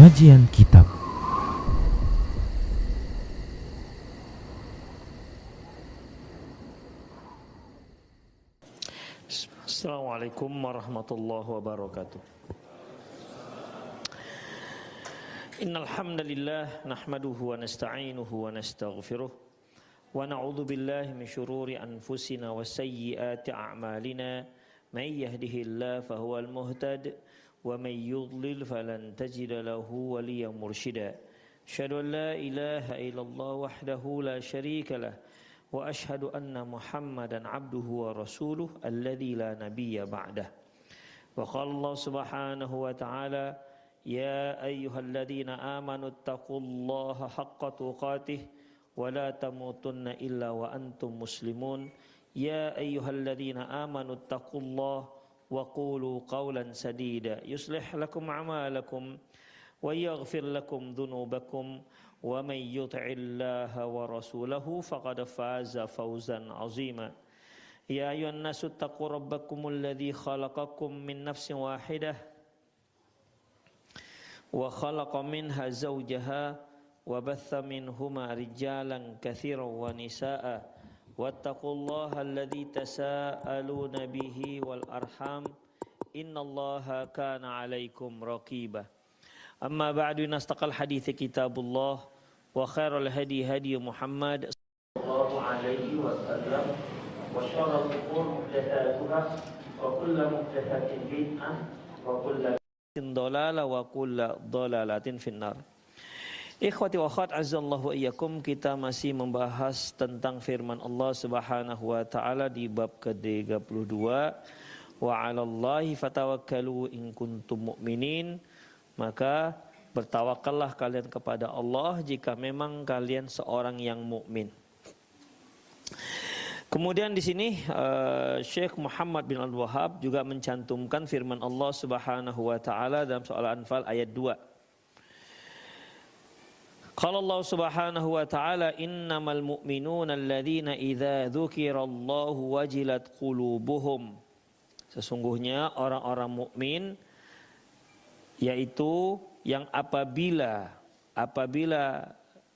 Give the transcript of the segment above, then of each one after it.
Kajian Kitab. Assalamualaikum warahmatullahi wabarakatuh. Innal hamdalillah nahmaduhu wa nasta'inuhu wa nastaghfiruh wa na'udzu billahi min shururi anfusina wa sayyiati a'malina may yahdihillahu fahuwal muhtad wa may yudlil falan tajida lahu waliyyan mursyida. Asyhadu an la ilaha illallah wahdahu la syarika lah wa asyhadu anna Muhammadan abduhu wa rasuluh alladzi la nabiyya ba'dah. Wa qala Allah subhanahu wa ta'ala ya ayyuhalladzina amanu taqullaha haqqa tuqatih wa la tamutunna illa wa antum muslimun. Ya ayyuhalladzina amanu taqullaha wa qulu qawlan sadida yuslih lakum a'malakum wa yaghfir lakum dhunubakum wa may yuti'illaha wa rasulahu faqad faza fawzan 'azima. Ya ayyuhan nasu taqu rabbakumul ladzi khalaqakum min nafsin wahidah wa khalaqa minha zawjaha wa batha minhuma rijalan katsiran wa nisaa'a wattaqullaha alladzi tasaaluna bihi wal arham innallaha kana 'alaikum raqiba. Amma ba'du, nastaqal hadithi kitabullah wa khairul hadi hadi Muhammad sallallahu alaihi wasallam wa syarrul umur muhdatsatuha wa kullu muhdatsatin bid'ah wa kullu bid'atin dhalalah wa kullu dhalalatin finnar. Ikhwati wa akhwat azallahu wa iyyakum, kita masih membahas tentang firman Allah Subhanahu wa taala di bab ke-32 wa 'alallahi fatawakkalu in kuntum mu'minin. Maka bertawakallah kalian kepada Allah jika memang kalian seorang yang mukmin. Kemudian di sini Syekh Muhammad bin Abdul Wahhab juga mencantumkan firman Allah Subhanahu wa taala dalam surah Al-Anfal ayat 2. Qala Allah Subhanahu wa ta'ala innamal mu'minuna alladzina idza dzukirallahu wajilat qulubuhum. Sesungguhnya orang-orang mukmin yaitu yang apabila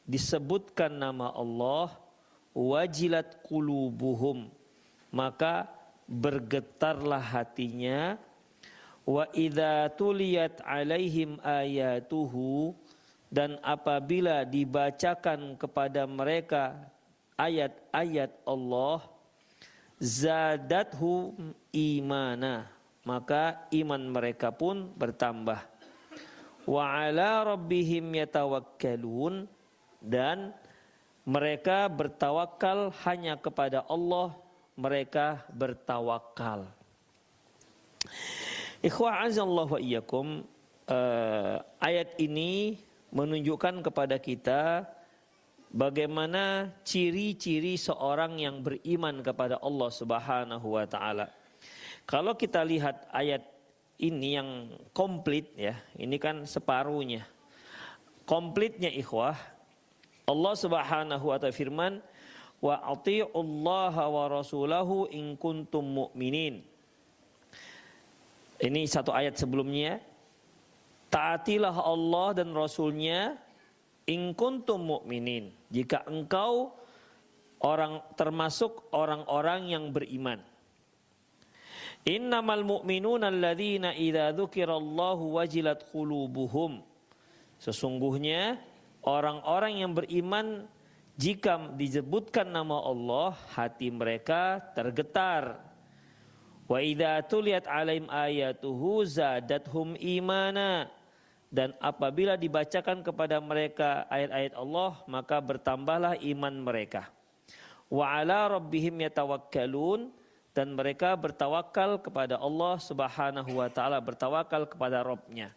disebutkan nama Allah wajilat qulubuhum maka bergetarlah hatinya, wa idza tuliyat alaihim ayatuhu, dan apabila dibacakan kepada mereka ayat-ayat Allah zadathum imana, maka iman mereka pun bertambah. Wa ala rabbihim yatawakkalun, dan mereka bertawakal hanya kepada Allah mereka bertawakal. Ikhwah azallahu wa iyyakum, ayat ini menunjukkan kepada kita bagaimana ciri-ciri seorang yang beriman kepada Allah Subhanahu wa taala. Kalau kita lihat ayat ini yang komplit ya, ini kan separuhnya. Komplitnya ikhwah, Allah Subhanahu wa taala firman, wa athi'ullaha wa rasulahu in kuntum mu'minin. Ini satu ayat sebelumnya. Taatilah Allah dan Rasulnya in kuntum mu'minin, jika engkau termasuk orang-orang yang beriman. Innamal mu'minuna alladzina idza dzukirallahu wajilat qulubuhum. Sesungguhnya orang-orang yang beriman jika disebutkan nama Allah hati mereka tergetar. Wa idza tuliyat alaihim ayatuhu zadathum imana, dan apabila dibacakan kepada mereka ayat-ayat Allah maka bertambahlah iman mereka. Wa ala rabbihim yatawakkalun, dan mereka bertawakal kepada Allah Subhanahu wa taala, bertawakal kepada Rabbnya.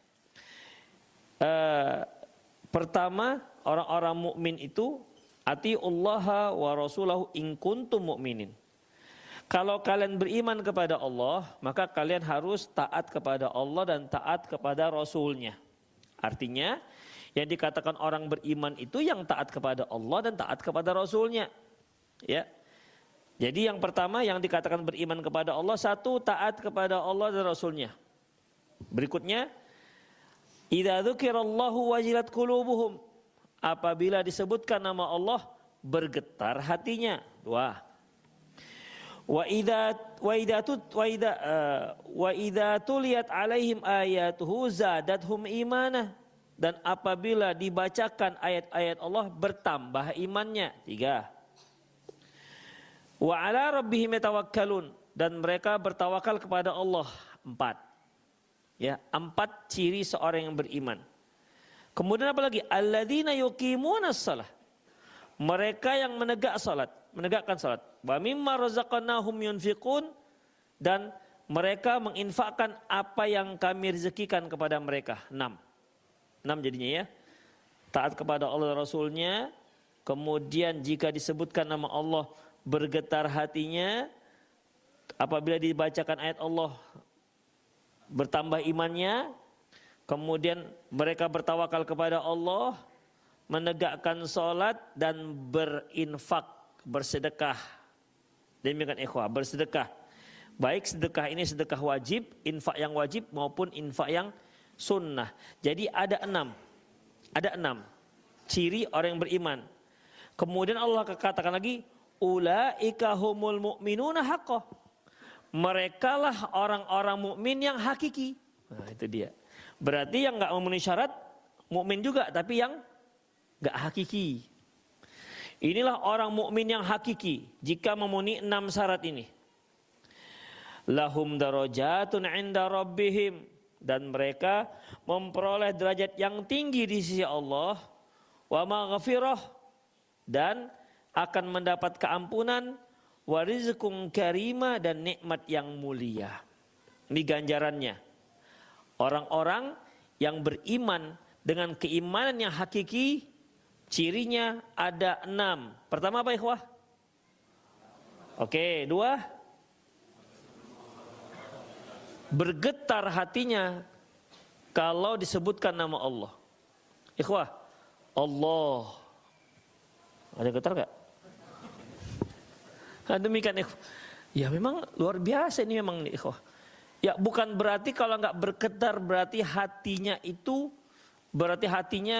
Pertama, orang-orang mukmin itu atiullaha wa rasulahu in kuntum mu'minin. Kalau kalian beriman kepada Allah, maka kalian harus taat kepada Allah dan taat kepada Rasulnya. Artinya, yang dikatakan orang beriman itu yang taat kepada Allah dan taat kepada Rasulnya. Ya. Jadi yang pertama yang dikatakan beriman kepada Allah, satu, taat kepada Allah dan Rasulnya. Berikutnya, Idza dzukirallahu wajilat qulubuhum. Apabila disebutkan nama Allah, bergetar hatinya. Dua. Wa idza tuliyat alaihim ayatuhu zadathum imanah. Dan apabila dibacakan ayat-ayat Allah, bertambah imannya. Tiga. Wa ala rabbihim yatawakkalun. Dan mereka bertawakal kepada Allah. Empat. Ya, 4 ciri seorang yang beriman. Kemudian apa lagi? Alladzina yuqimunas shalah. Mereka yang menegakkan salat. Wa mimma razaqnahum yunfiqun, dan mereka menginfakkan apa yang kami rezekikan kepada mereka. 6 jadinya ya. Taat kepada Allah dan Rasulnya. Kemudian jika disebutkan nama Allah, bergetar hatinya. Apabila dibacakan ayat Allah, bertambah imannya. Kemudian mereka bertawakal kepada Allah, menegakkan salat dan berinfak, bersedekah. Demikian ikhwah, bersedekah. Baik sedekah ini sedekah wajib, infak yang wajib maupun infak yang sunnah. Jadi ada 6 ciri orang yang beriman. Kemudian Allah katakan lagi, ulaika humul mu'minuna haqqan. Merekalah orang-orang mukmin yang hakiki. Nah, itu dia. Berarti yang enggak memenuhi syarat mukmin juga, tapi yang enggak hakiki. Inilah orang mukmin yang hakiki jika memenuhi 6 syarat ini. Lahum darajatun 'inda rabbihim, dan mereka memperoleh derajat yang tinggi di sisi Allah, wa maghfirah, dan akan mendapat keampunan, wa rizqun karima, dan nikmat yang mulia. Ini ganjarannya. Orang-orang yang beriman dengan keimanan yang hakiki, cirinya ada 6. Pertama apa ikhwah? Oke, 2. Bergetar hatinya kalau disebutkan nama Allah. Ikhwah, Allah. Ada getar gak? Nah, demikian ikhwah. Ya memang luar biasa ini memang nih ikhwah. Ya bukan berarti kalau nggak bergetar berarti hatinya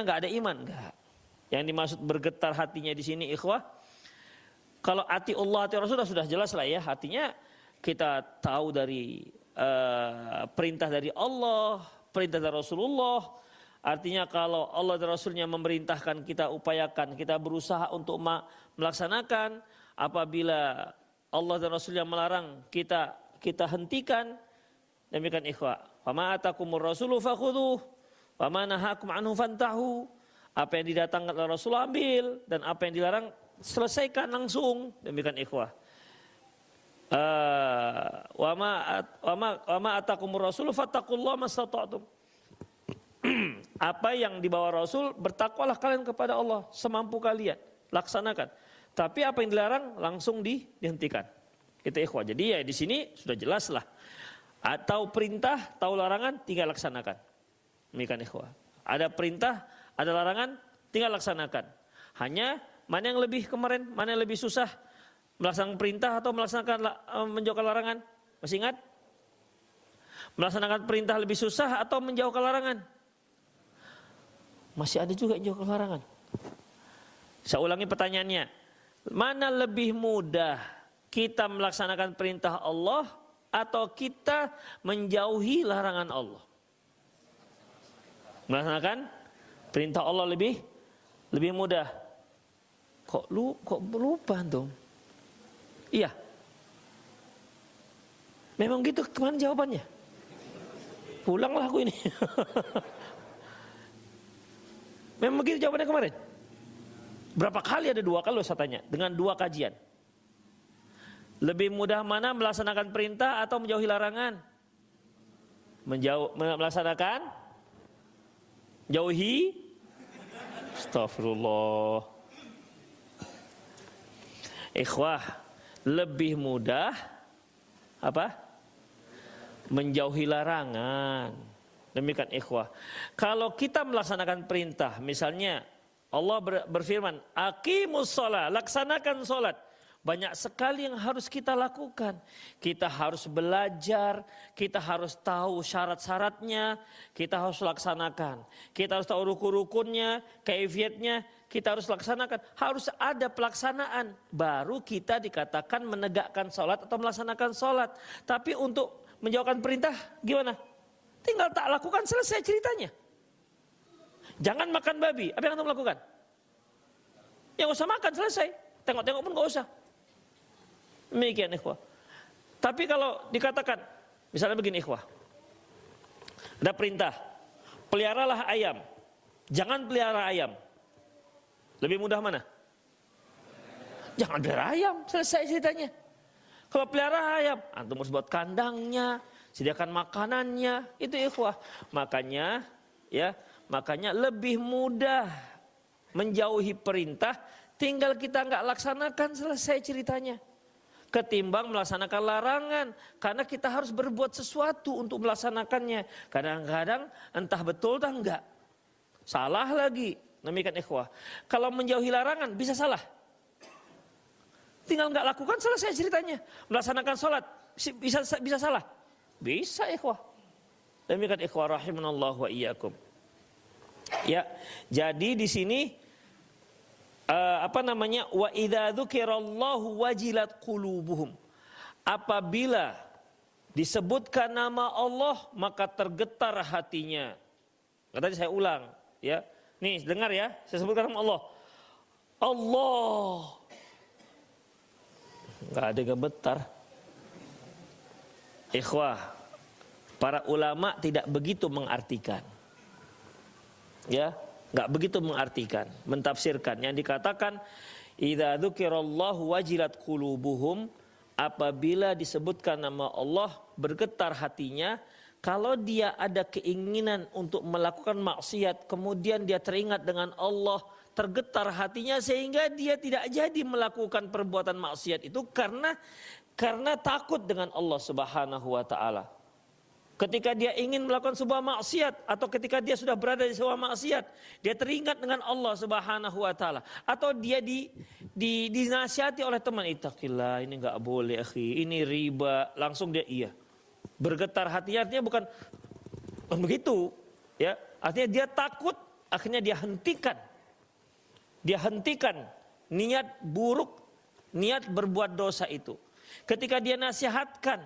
nggak ada iman, enggak. Yang dimaksud bergetar hatinya di sini ikhwah, kalau hati Allah, hati Rasul sudah jelas lah ya, hatinya kita tahu dari perintah dari Allah, perintah dari Rasulullah. Artinya kalau Allah dan Rasulnya memerintahkan, kita upayakan, kita berusaha untuk melaksanakan. Apabila Allah dan Rasulnya melarang, kita hentikan. Demikian ikhwah. Wa ma atakumur rasulu fakhudhuh wa ma nahakum anhu fantahu. Apa yang didatangkan oleh Rasul ambil, dan apa yang dilarang selesaikan langsung. Demikian ikhwah. Wa ma atakumur rasulu fattaqullaha mastata'tum. Apa yang dibawa Rasul, bertakwalah kalian kepada Allah semampu kalian, laksanakan. Tapi apa yang dilarang langsung dihentikan. Itu ikhwah. Jadi ya di sini sudah jelas lah. Atau perintah, tahu larangan, tinggal laksanakan. Demikian ikhwah. Ada perintah, ada larangan, tinggal laksanakan. Hanya mana yang lebih kemarin, mana yang lebih susah, melaksanakan perintah atau melaksanakan menjauhkan larangan? Masih ingat? Melaksanakan perintah lebih susah atau menjauhkan larangan? Masih ada juga yang menjauhkan larangan. Saya ulangi pertanyaannya. Mana lebih mudah kita melaksanakan perintah Allah atau kita menjauhi larangan Allah? Melaksanakan perintah Allah lebih mudah. Kok lupa antum? Iya. Memang gitu, kemana jawabannya? Pulanglah aku ini. Memang begitu jawabannya kemarin. Berapa kali? Ada 2 kali saya tanya dengan 2 kajian. Lebih mudah mana melaksanakan perintah atau menjauhi larangan? Melaksanakan, jauhi. Astagfirullah. Ikhwah, lebih mudah apa? Menjauhi larangan. Demikian ikhwah. Kalau kita melaksanakan perintah, misalnya Allah berfirman, aqimus shalah, laksanakan salat. Banyak sekali yang harus kita lakukan. Kita harus belajar, kita harus tahu syarat-syaratnya, kita harus laksanakan. Kita harus tahu rukun-rukunnya, kaifiatnya, kita harus laksanakan. Harus ada pelaksanaan, baru kita dikatakan menegakkan sholat atau melaksanakan sholat. Tapi untuk menjauhkan perintah gimana? Tinggal tak lakukan, selesai ceritanya. Jangan makan babi, apa yang kamu lakukan? Ya gak usah makan, selesai. Tengok-tengok pun gak usah. Demikian ikhwah. Tapi kalau dikatakan, misalnya begini ikhwah, ada perintah, peliharalah ayam, jangan pelihara ayam. Lebih mudah mana? Jangan pelihara ayam, selesai ceritanya. Kalau pelihara ayam, antum harus buat kandangnya, sediakan makanannya, itu ikhwah. Makanya lebih mudah menjauhi perintah, tinggal kita nggak laksanakan, selesai ceritanya. Ketimbang melaksanakan larangan, karena kita harus berbuat sesuatu untuk melaksanakannya. Kadang-kadang entah betul entah enggak, salah lagi. Demikian ikhwah. Kalau menjauhi larangan bisa salah, tinggal nggak lakukan, selesai ceritanya. Melaksanakan sholat bisa salah, bisa ikhwah. Demikian ikhwah rahimanallah wa iyyakum. Ya, jadi di sini wa idza dzukirallahu wajilat qulubuhum. Apabila disebutkan nama Allah maka tergetar hatinya. Tadi saya ulang, ya. Nih, dengar ya, saya sebutkan nama Allah. Allah. Enggak ada gemetar. Ikhwah, para ulama tidak begitu mengartikan. Ya, enggak begitu mengartikan, mentafsirkan. Yang dikatakan idza dzukirallahu wajilat qulubuhum, apabila disebutkan nama Allah bergetar hatinya. Kalau dia ada keinginan untuk melakukan maksiat, kemudian dia teringat dengan Allah, tergetar hatinya sehingga dia tidak jadi melakukan perbuatan maksiat itu karena takut dengan Allah Subhanahu wa taala. Ketika dia ingin melakukan sebuah maksiat atau ketika dia sudah berada di sebuah maksiat, dia teringat dengan Allah Subhanahu wa taala, atau dia dinasihati oleh teman, ittaqillah, ini enggak boleh akhi, ini riba, langsung dia iya. Bergetar hatinya, artinya bukan begitu, ya. Artinya dia takut, akhirnya dia hentikan niat buruk, niat berbuat dosa itu. Ketika dia nasihatkan,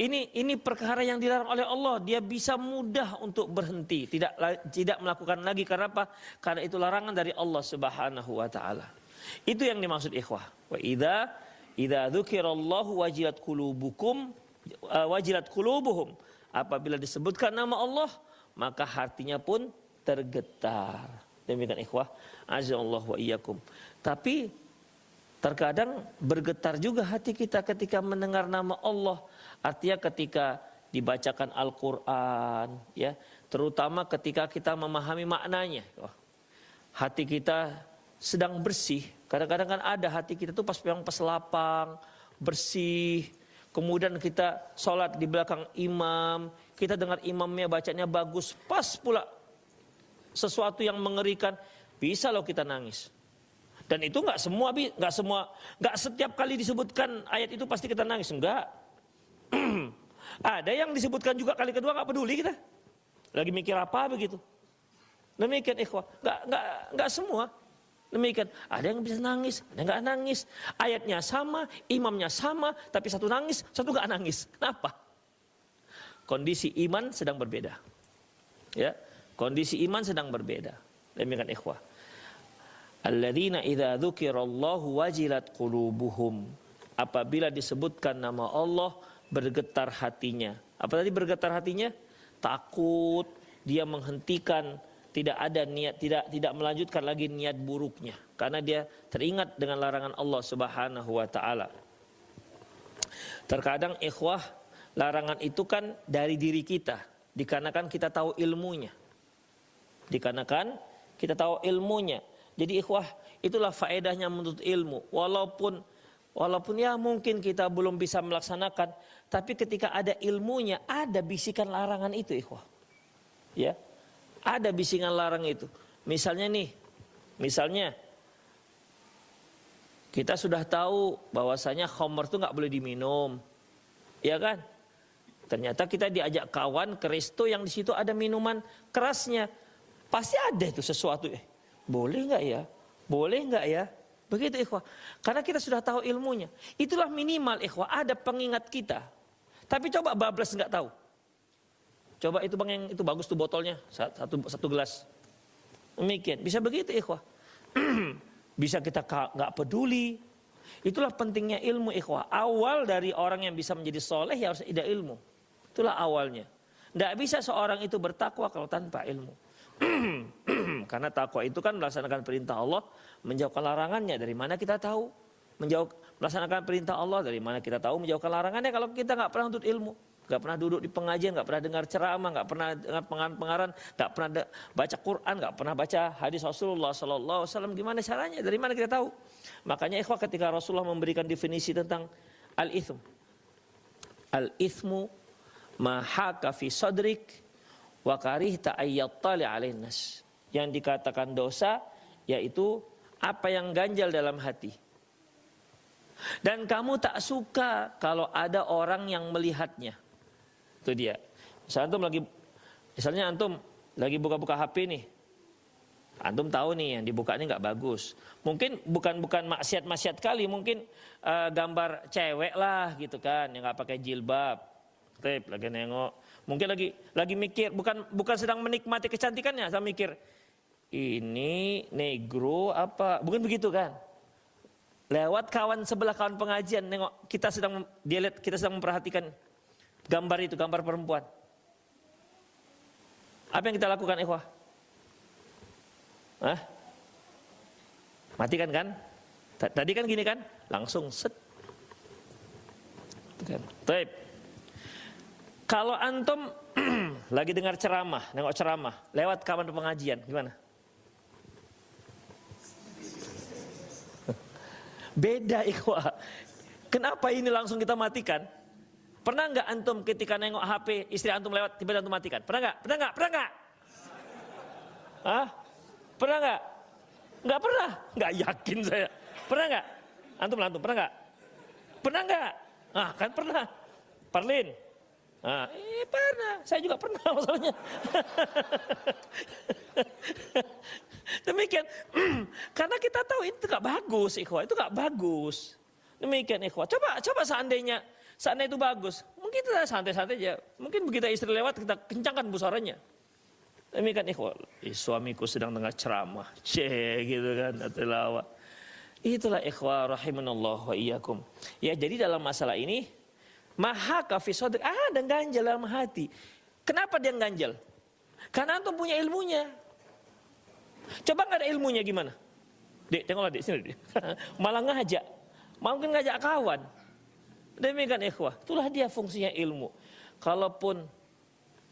ini perkara yang dilarang oleh Allah, dia bisa mudah untuk berhenti, tidak melakukan lagi. Karena apa? Karena itu larangan dari Allah Subhanahu wa taala. Itu yang dimaksud ikhwah. Wa idza dzukirallahu wajilat qulubuhum. Apabila disebutkan nama Allah, maka hatinya pun tergetar. Demikian ikhwah, azallahu wa iyyakum. Tapi terkadang bergetar juga hati kita ketika mendengar nama Allah. Artinya ketika dibacakan Al-Quran, ya, terutama ketika kita memahami maknanya. Hati kita sedang bersih. Kadang-kadang kan ada hati kita tuh pas lapang, bersih. Kemudian kita sholat di belakang imam, kita dengar imamnya bacanya bagus, pas pula sesuatu yang mengerikan, bisa loh kita nangis. Dan itu nggak setiap kali disebutkan ayat itu pasti kita nangis, enggak. Ada yang disebutkan juga kali kedua nggak peduli kita, lagi mikir apa begitu. Demikian ikhwah, nggak semua. Demikian, ada yang bisa nangis, ada yang nggak nangis. Ayatnya sama, imamnya sama, tapi satu nangis, satu nggak nangis. Kenapa? Kondisi iman sedang berbeda. Ya, kondisi iman sedang berbeda. Demikian ikhwah. Alladzina idza dzukirallahu wajilat qulubuhum. Apabila disebutkan nama Allah, bergetar hatinya. Apa tadi bergetar hatinya? Takut, dia menghentikan, tidak ada niat, tidak melanjutkan lagi niat buruknya karena dia teringat dengan larangan Allah Subhanahu wa taala. Terkadang ikhwah, larangan itu kan dari diri kita, dikarenakan kita tahu ilmunya. Jadi ikhwah, itulah faedahnya menuntut ilmu. Walaupun ya mungkin kita belum bisa melaksanakan, tapi ketika ada ilmunya, ada bisikan larangan itu ikhwah. Ya. Ada bisikan larang itu. Misalnya Kita sudah tahu bahwasanya khamr itu nggak boleh diminum, ya kan? Ternyata kita diajak kawan ke resto yang di situ ada minuman kerasnya, pasti ada itu sesuatu. Boleh nggak ya? Boleh nggak ya? Begitu ikhwah. Karena kita sudah tahu ilmunya. Itulah minimal ikhwah, ada pengingat kita. Tapi coba bablas nggak tahu. Coba itu bang yang itu bagus tuh botolnya, satu gelas. Demikian, bisa begitu ikhwah. Bisa kita nggak peduli. Itulah pentingnya ilmu ikhwah. Awal dari orang yang bisa menjadi soleh ya harus ada ilmu. Itulah awalnya. Nggak bisa seorang itu bertakwa kalau tanpa ilmu. Karena takwa itu kan melaksanakan perintah Allah, menjauhkan larangannya. Dari mana kita tahu? Melaksanakan perintah Allah, dari mana kita tahu menjauhkan larangannya kalau kita nggak pernah nuntut ilmu. Gak pernah duduk di pengajian, gak pernah dengar ceramah, gak pernah dengar pengaran-pengaran, gak pernah baca Quran, gak pernah baca hadis Rasulullah SAW. Gimana caranya? Dari mana kita tahu? Makanya ikhwah ketika Rasulullah memberikan definisi tentang al-ithmu. Al-ithmu mahaka fi sadrik wa karihta ayyattali alain nas. Yang dikatakan dosa yaitu apa yang ganjal dalam hati. Dan kamu tak suka kalau ada orang yang melihatnya. Itu dia. Misalnya antum lagi buka-buka HP nih. Antum tahu nih yang dibuka ini nggak bagus. Mungkin bukan maksiat kali, mungkin gambar cewek lah gitu kan, yang nggak pakai jilbab. Lagi nengok. Mungkin lagi mikir, bukan sedang menikmati kecantikannya, saya mikir ini negro apa? Bukan begitu kan? Lewat kawan sebelah, kawan pengajian, nengok kita sedang memperhatikan gambar itu, gambar perempuan. Apa yang kita lakukan ikhwah? Matikan kan? Tadi kan gini kan? Langsung set. Baik. Kalau antum lagi dengar ceramah, nengok ceramah, lewat kawan pengajian, gimana? Beda ikhwah. Kenapa ini langsung kita matikan? Pernah nggak antum ketika nengok HP istri antum lewat tiba-tiba antum matikan? Pernah nggak? Pernah nggak? Nggak pernah? Nggak yakin saya. Pernah nggak? Antum pernah nggak? Pernah nggak? Kan pernah. Parlin. Pernah. Saya juga pernah masalahnya. Demikian. Karena kita tahu itu nggak bagus, ikhwah. Itu nggak bagus. Demikian, ikhwah. Coba seandainya itu bagus, mungkin kita santai-santai aja. Mungkin begitu istri lewat kita kencangkan suaranya. Demikian ikhwah, suamiku sedang dengar ceramah, gitu kan, tilawah. Itulah ikhwah rahimanallah wa iyyakum. Ya, jadi dalam masalah ini mahaka fi sadr, dan ganjal dalam hati. Kenapa dia ganjal? Karena antum punya ilmunya. Coba nggak ada ilmunya gimana? Dek, tengoklah dek sini. Dek. Malah mungkin ngajak kawan. Demikian ikhwah, itulah dia fungsinya ilmu. Kalaupun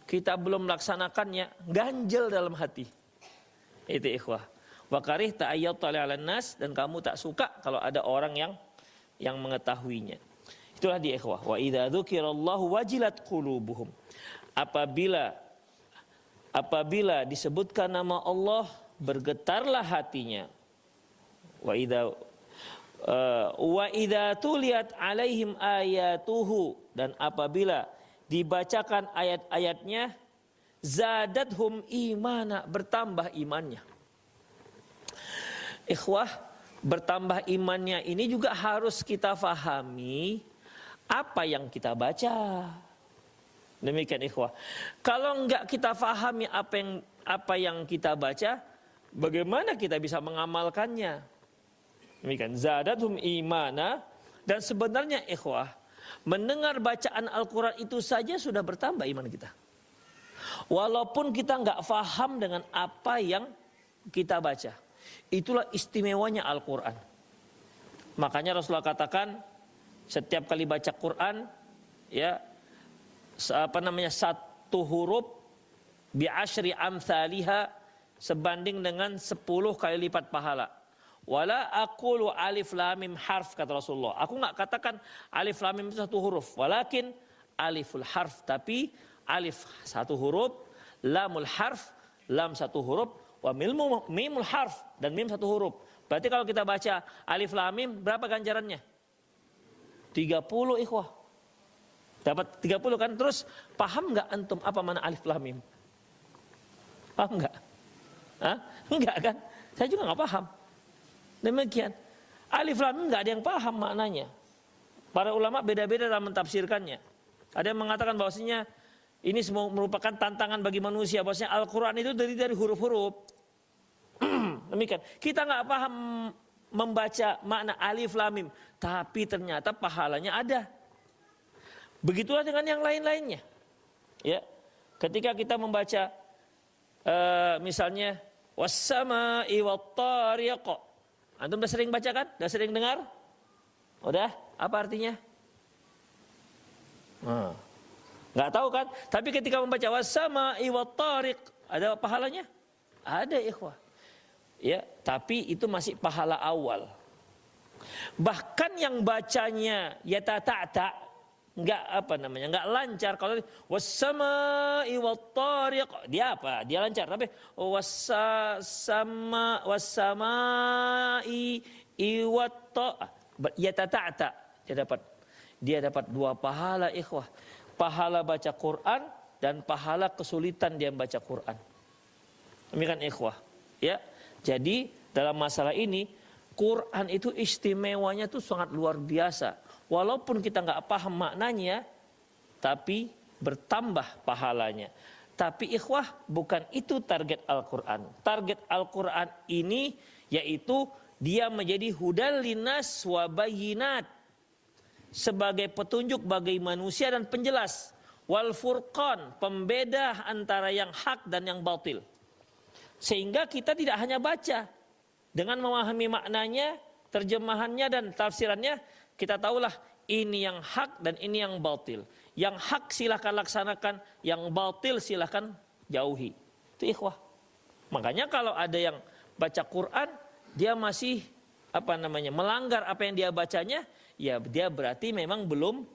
kita belum melaksanakannya, ganjel dalam hati. Itu ikhwah. Wa karihta ayyattali 'alan nas, dan kamu tak suka kalau ada orang yang mengetahuinya. Itulah dia ikhwah. Wa idza dzukirallahu wajilat qulubuhum. Apabila disebutkan nama Allah, bergetarlah hatinya. Wa idza tuliyat alaihim ayatuhu, dan apabila dibacakan ayat-ayatnya, zadathum imana, bertambah imannya. Ikhwah, bertambah imannya ini juga harus kita fahami apa yang kita baca. Demikian ikhwah. Kalau enggak kita fahami apa yang kita baca, bagaimana kita bisa mengamalkannya? Demikian, zadathum imana. Dan sebenarnya ikhwah, mendengar bacaan Al-Quran itu saja sudah bertambah iman kita. Walaupun kita nggak faham dengan apa yang kita baca. Itulah istimewanya Al-Quran. Makanya Rasulullah katakan, setiap kali baca Quran, ya, satu huruf bi'ashri amthaliha, sebanding dengan 10 kali lipat pahala. Wala aqulu alif lam mim harf, kata Rasulullah. Aku enggak katakan alif lam mim itu satu huruf, walakin aliful harf, tapi alif satu huruf, lamul harf, lam satu huruf, wa mimul harf, dan mim satu huruf. Berarti kalau kita baca alif lam mim, berapa ganjarannya? 30 ikhwah. Dapat 30 kan? Terus paham nggak antum apa mana alif lam mim? Paham nggak? Hah? Enggak kan? Saya juga nggak paham. Demikian. Alif lam mim nggak ada yang paham maknanya. Para ulama beda-beda dalam mentafsirkannya. Ada yang mengatakan bahwasanya ini semua merupakan tantangan bagi manusia. Bahwasanya Al-Quran itu dari huruf-huruf. Demikian. Kita nggak paham membaca makna alif lam mim, tapi ternyata pahalanya ada. Begitulah dengan yang lain-lainnya. Ya, ketika kita membaca misalnya was-sama'i wat-tariq. Antum udah sering baca kan? Udah sering dengar? Udah? Apa artinya? Nggak tahu kan? Tapi ketika membaca was-sama'i wat-tariq, ada pahalanya? Ada ikhwah. Ya, tapi itu masih pahala awal. Bahkan yang bacanya yata-ta'ta, nggak lancar. Kalau was-sama'i wat-tariq, dia apa? Dia lancar. Tapi was-sama'i wat-ta, yata-ta'ta, dia dapat 2 pahala ikhwah. Pahala baca Quran dan pahala kesulitan dia baca Quran. Demikian ikhwah. Ya. Jadi dalam masalah ini Quran itu istimewanya tuh sangat luar biasa. Walaupun kita nggak paham maknanya, tapi bertambah pahalanya. Tapi ikhwah, bukan itu target Al-Quran. Target Al-Quran ini yaitu dia menjadi hudal linas wa bayyinat, sebagai petunjuk bagi manusia dan penjelas. Wal furqan, pembeda antara yang hak dan yang batil. Sehingga kita tidak hanya baca, dengan memahami maknanya, terjemahannya dan tafsirannya, kita tahulah ini yang hak dan ini yang batil. Yang hak silahkan laksanakan, yang batil silahkan jauhi. Itu ikhwah. Makanya kalau ada yang baca Quran, dia masih melanggar apa yang dia bacanya, ya dia berarti memang belum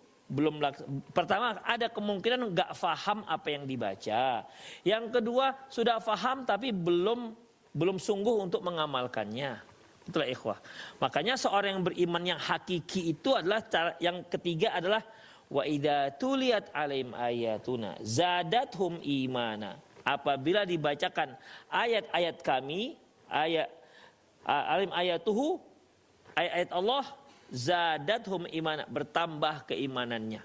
pertama ada kemungkinan nggak faham apa yang dibaca. Yang kedua sudah faham tapi belum sungguh untuk mengamalkannya. Itulah ikhwah. Makanya seorang yang beriman yang hakiki itu adalah yang ketiga adalah wa idza tuliyat alaihim ayatuna zadathum imana. Apabila dibacakan ayat-ayat kami, alim ayatuhu, ayat Allah, zadathum imana, bertambah keimanannya.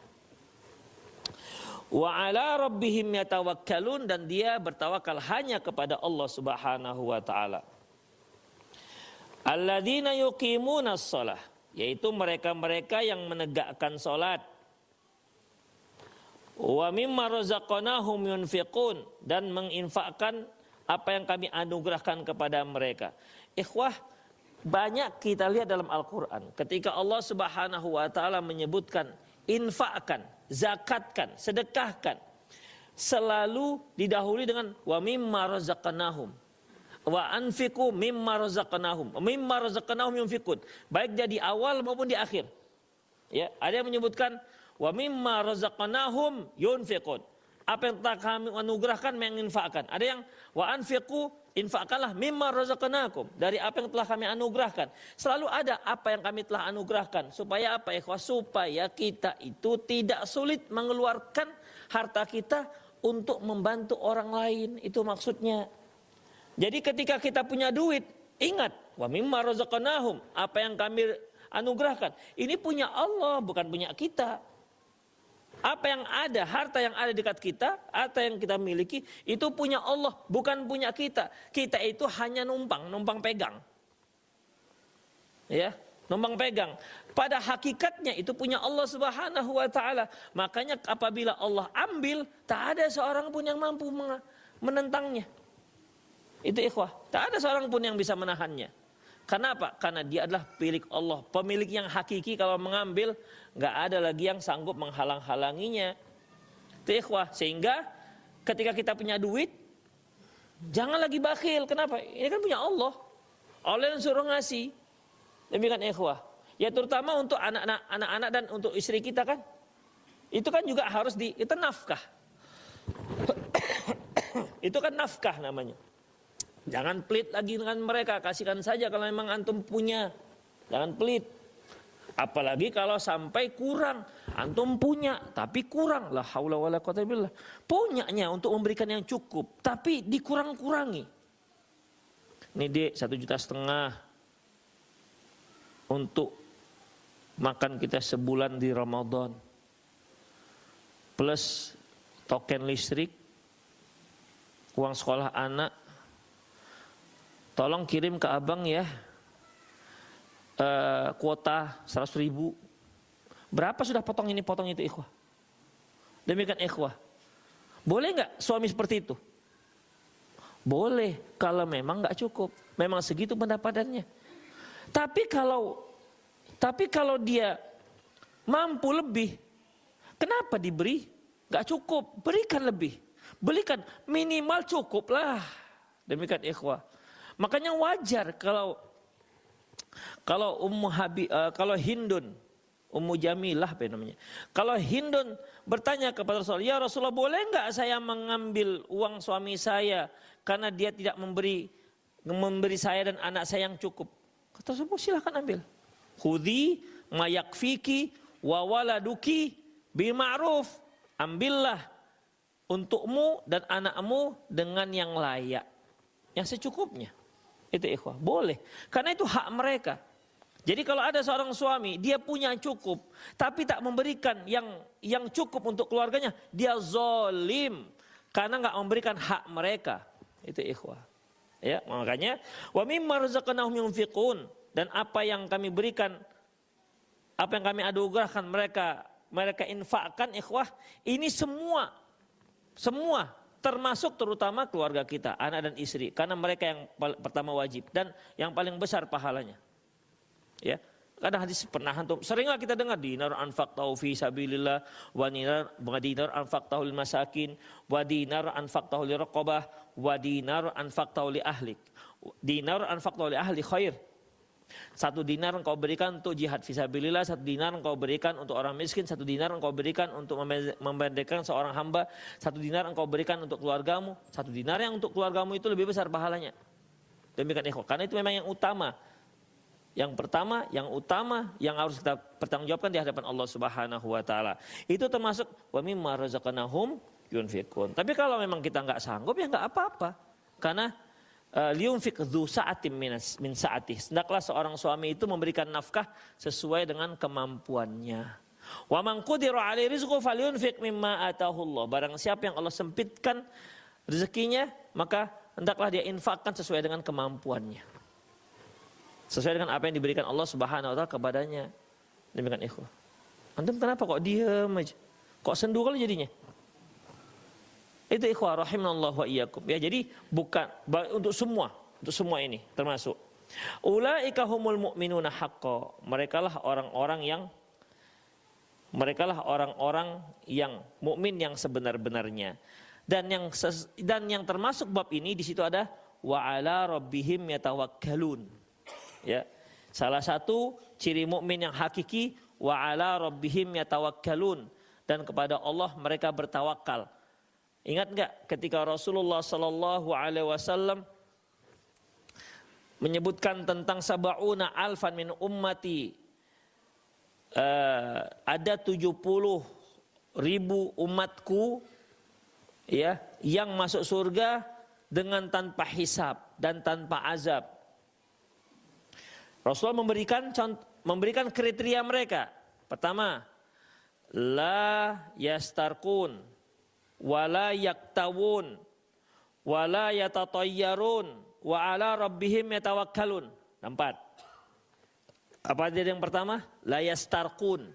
Wa ala rabbihim yatawakkalun, dan dia bertawakal hanya kepada Allah Subhanahu wa taala. Alladzina yuqimunas shalah, yaitu mereka-mereka yang menegakkan salat. Wa mimma razaqnahum yunfiqun, dan menginfakkan apa yang kami anugerahkan kepada mereka. Ikhwah, banyak kita lihat dalam Al-Quran ketika Allah Subhanahu wa taala menyebutkan infakkan, zakatkan, sedekahkan, selalu didahului dengan wa mimma razaqnahum, wa anfiqu mimma razaqnahum yunfiqun, baik dia di awal maupun di akhir. Ya, ada yang menyebutkan wa mimma razaqnahum yunfiqun, apa yang telah kami anugerahkan menginfakkan. Ada yang wa anfiqu, infakkanlah mimma razaqnakum, dari apa yang telah kami anugerahkan. Selalu ada apa yang kami telah anugerahkan. Supaya apa ikhwah? Supaya kita itu tidak sulit mengeluarkan harta kita untuk membantu orang lain. Itu maksudnya. Jadi ketika kita punya duit, ingat wa mimma razaqnahum, apa yang kami anugerahkan. Ini punya Allah, bukan punya kita. Apa yang ada, harta yang ada dekat kita, harta yang kita miliki, itu punya Allah, bukan punya kita. Kita itu hanya numpang pegang. Ya, numpang pegang. Pada hakikatnya itu punya Allah Subhanahu wa taala. Makanya apabila Allah ambil, tak ada seorang pun yang mampu menentangnya. Itu ikhwah, tak ada seorang pun yang bisa menahannya. Kenapa? Karena dia adalah milik Allah. Pemilik yang hakiki kalau mengambil, nggak ada lagi yang sanggup menghalang-halanginya. Itu ikhwah. Sehingga ketika kita punya duit, jangan lagi bakhil. Kenapa? Ini kan punya Allah. Allah yang suruh ngasih. Demikian ikhwah. Ya terutama untuk anak-anak dan untuk istri kita kan. Itu kan juga harus itu nafkah. Itu kan nafkah namanya. Jangan pelit lagi dengan mereka, kasihkan saja kalau memang antum punya. Jangan pelit. Apalagi kalau sampai kurang. Antum punya tapi kurang. La haula wala quwata billah. Punyanya untuk memberikan yang cukup tapi dikurang-kurangi. Ini Dek, 1,5 juta untuk makan kita sebulan di Ramadan. Plus token listrik, uang sekolah anak. Tolong kirim ke abang ya kuota 100.000. Berapa sudah potong ini potong itu ikhwah? Demikian ikhwah. Boleh nggak suami seperti itu? Boleh kalau memang nggak cukup, memang segitu pendapatannya. Tapi kalau dia mampu lebih, kenapa diberi? Nggak cukup, berikan lebih, berikan minimal cukup lah. Demikian ikhwah. Makanya wajar kalau kalau Hindun, Ummu Jamilah apa namanya? Kalau Hindun bertanya kepada Rasulullah, ya Rasulullah boleh nggak saya mengambil uang suami saya karena dia tidak memberi saya dan anak saya yang cukup? Kata Rasulullah silahkan ambil. Khudhi ma yakfiki wa waladuki bil ma'ruf. Ambillah untukmu dan anakmu dengan yang layak, yang secukupnya. Itu ikhwah, boleh. Karena itu hak mereka. Jadi kalau ada seorang suami, dia punya cukup, tapi tak memberikan yang cukup untuk keluarganya, dia zalim. Karena nggak memberikan hak mereka. Itu ikhwah. Ya, makanya, wa mimma razaqnahum yunfiqun. Dan apa yang kami berikan, apa yang kami anugerahkan mereka infakkan ikhwah, ini semua termasuk terutama keluarga kita, anak dan istri. Karena mereka yang pertama wajib dan yang paling besar pahalanya. Ya, kadang hadis pernah antum seringlah kita dengar dinar anfaqtahu fi sabilillah wa dinar anfaqtahu lil masakin wa dinar anfaqtahu li raqabah wa dinar anfaqtahu li ahlik. Dinar anfaqtahu li ahli khair. 1 dinar engkau berikan untuk jihad fisabilillah, 1 dinar engkau berikan untuk orang miskin, 1 dinar engkau berikan untuk memerdekakan seorang hamba, 1 dinar engkau berikan untuk keluargamu, 1 dinar yang untuk keluargamu itu lebih besar pahalanya. Demikian ikhwah, karena itu memang yang utama. Yang pertama, yang utama yang harus kita pertanggungjawabkan di hadapan Allah Subhanahu wa taala. Itu termasuk wa mimma razaqnahum yunfiqun. Tapi kalau memang kita enggak sanggup ya enggak apa-apa. Karena liyunfiq dzu sa'atin min sa'atih. Hendaklah seorang suami itu memberikan nafkah sesuai dengan kemampuannya. Wa man qudira 'alaihi rizquhu falyunfiq mimma atahu Allah. Barang siapa yang Allah sempitkan rezekinya, maka hendaklah dia infakkan sesuai dengan kemampuannya. Sesuai dengan apa yang diberikan Allah Subhanahu wa taala kepadanya. Demikian ikhwah. Antum kenapa kok diam aja? Kok sendu kali jadinya? Itu ikhwah rahimanallahu wa iyyakum. Ya, jadi bukan untuk semua ini termasuk. Ulaika humul mu'minuna haqqan. Merekalah orang-orang yang mukmin yang sebenar-benarnya. Dan yang termasuk bab ini di situ ada wa ala rabbihim yatawakkalun. Ya. Salah satu ciri mukmin yang hakiki wa ala rabbihim yatawakkalun, dan kepada Allah mereka bertawakal. Ingat enggak ketika Rasulullah sallallahu alaihi wasallam menyebutkan tentang sab'una alfan min ummati, ada 70.000 umatku ya yang masuk surga dengan tanpa hisab dan tanpa azab. Rasulullah memberikan kriteria mereka. Pertama, la yastarkun wala yaktawun wala yatatayyarun wa ala rabbihim yatawakkalun. 4. Apa dia yang pertama? La yastarkun,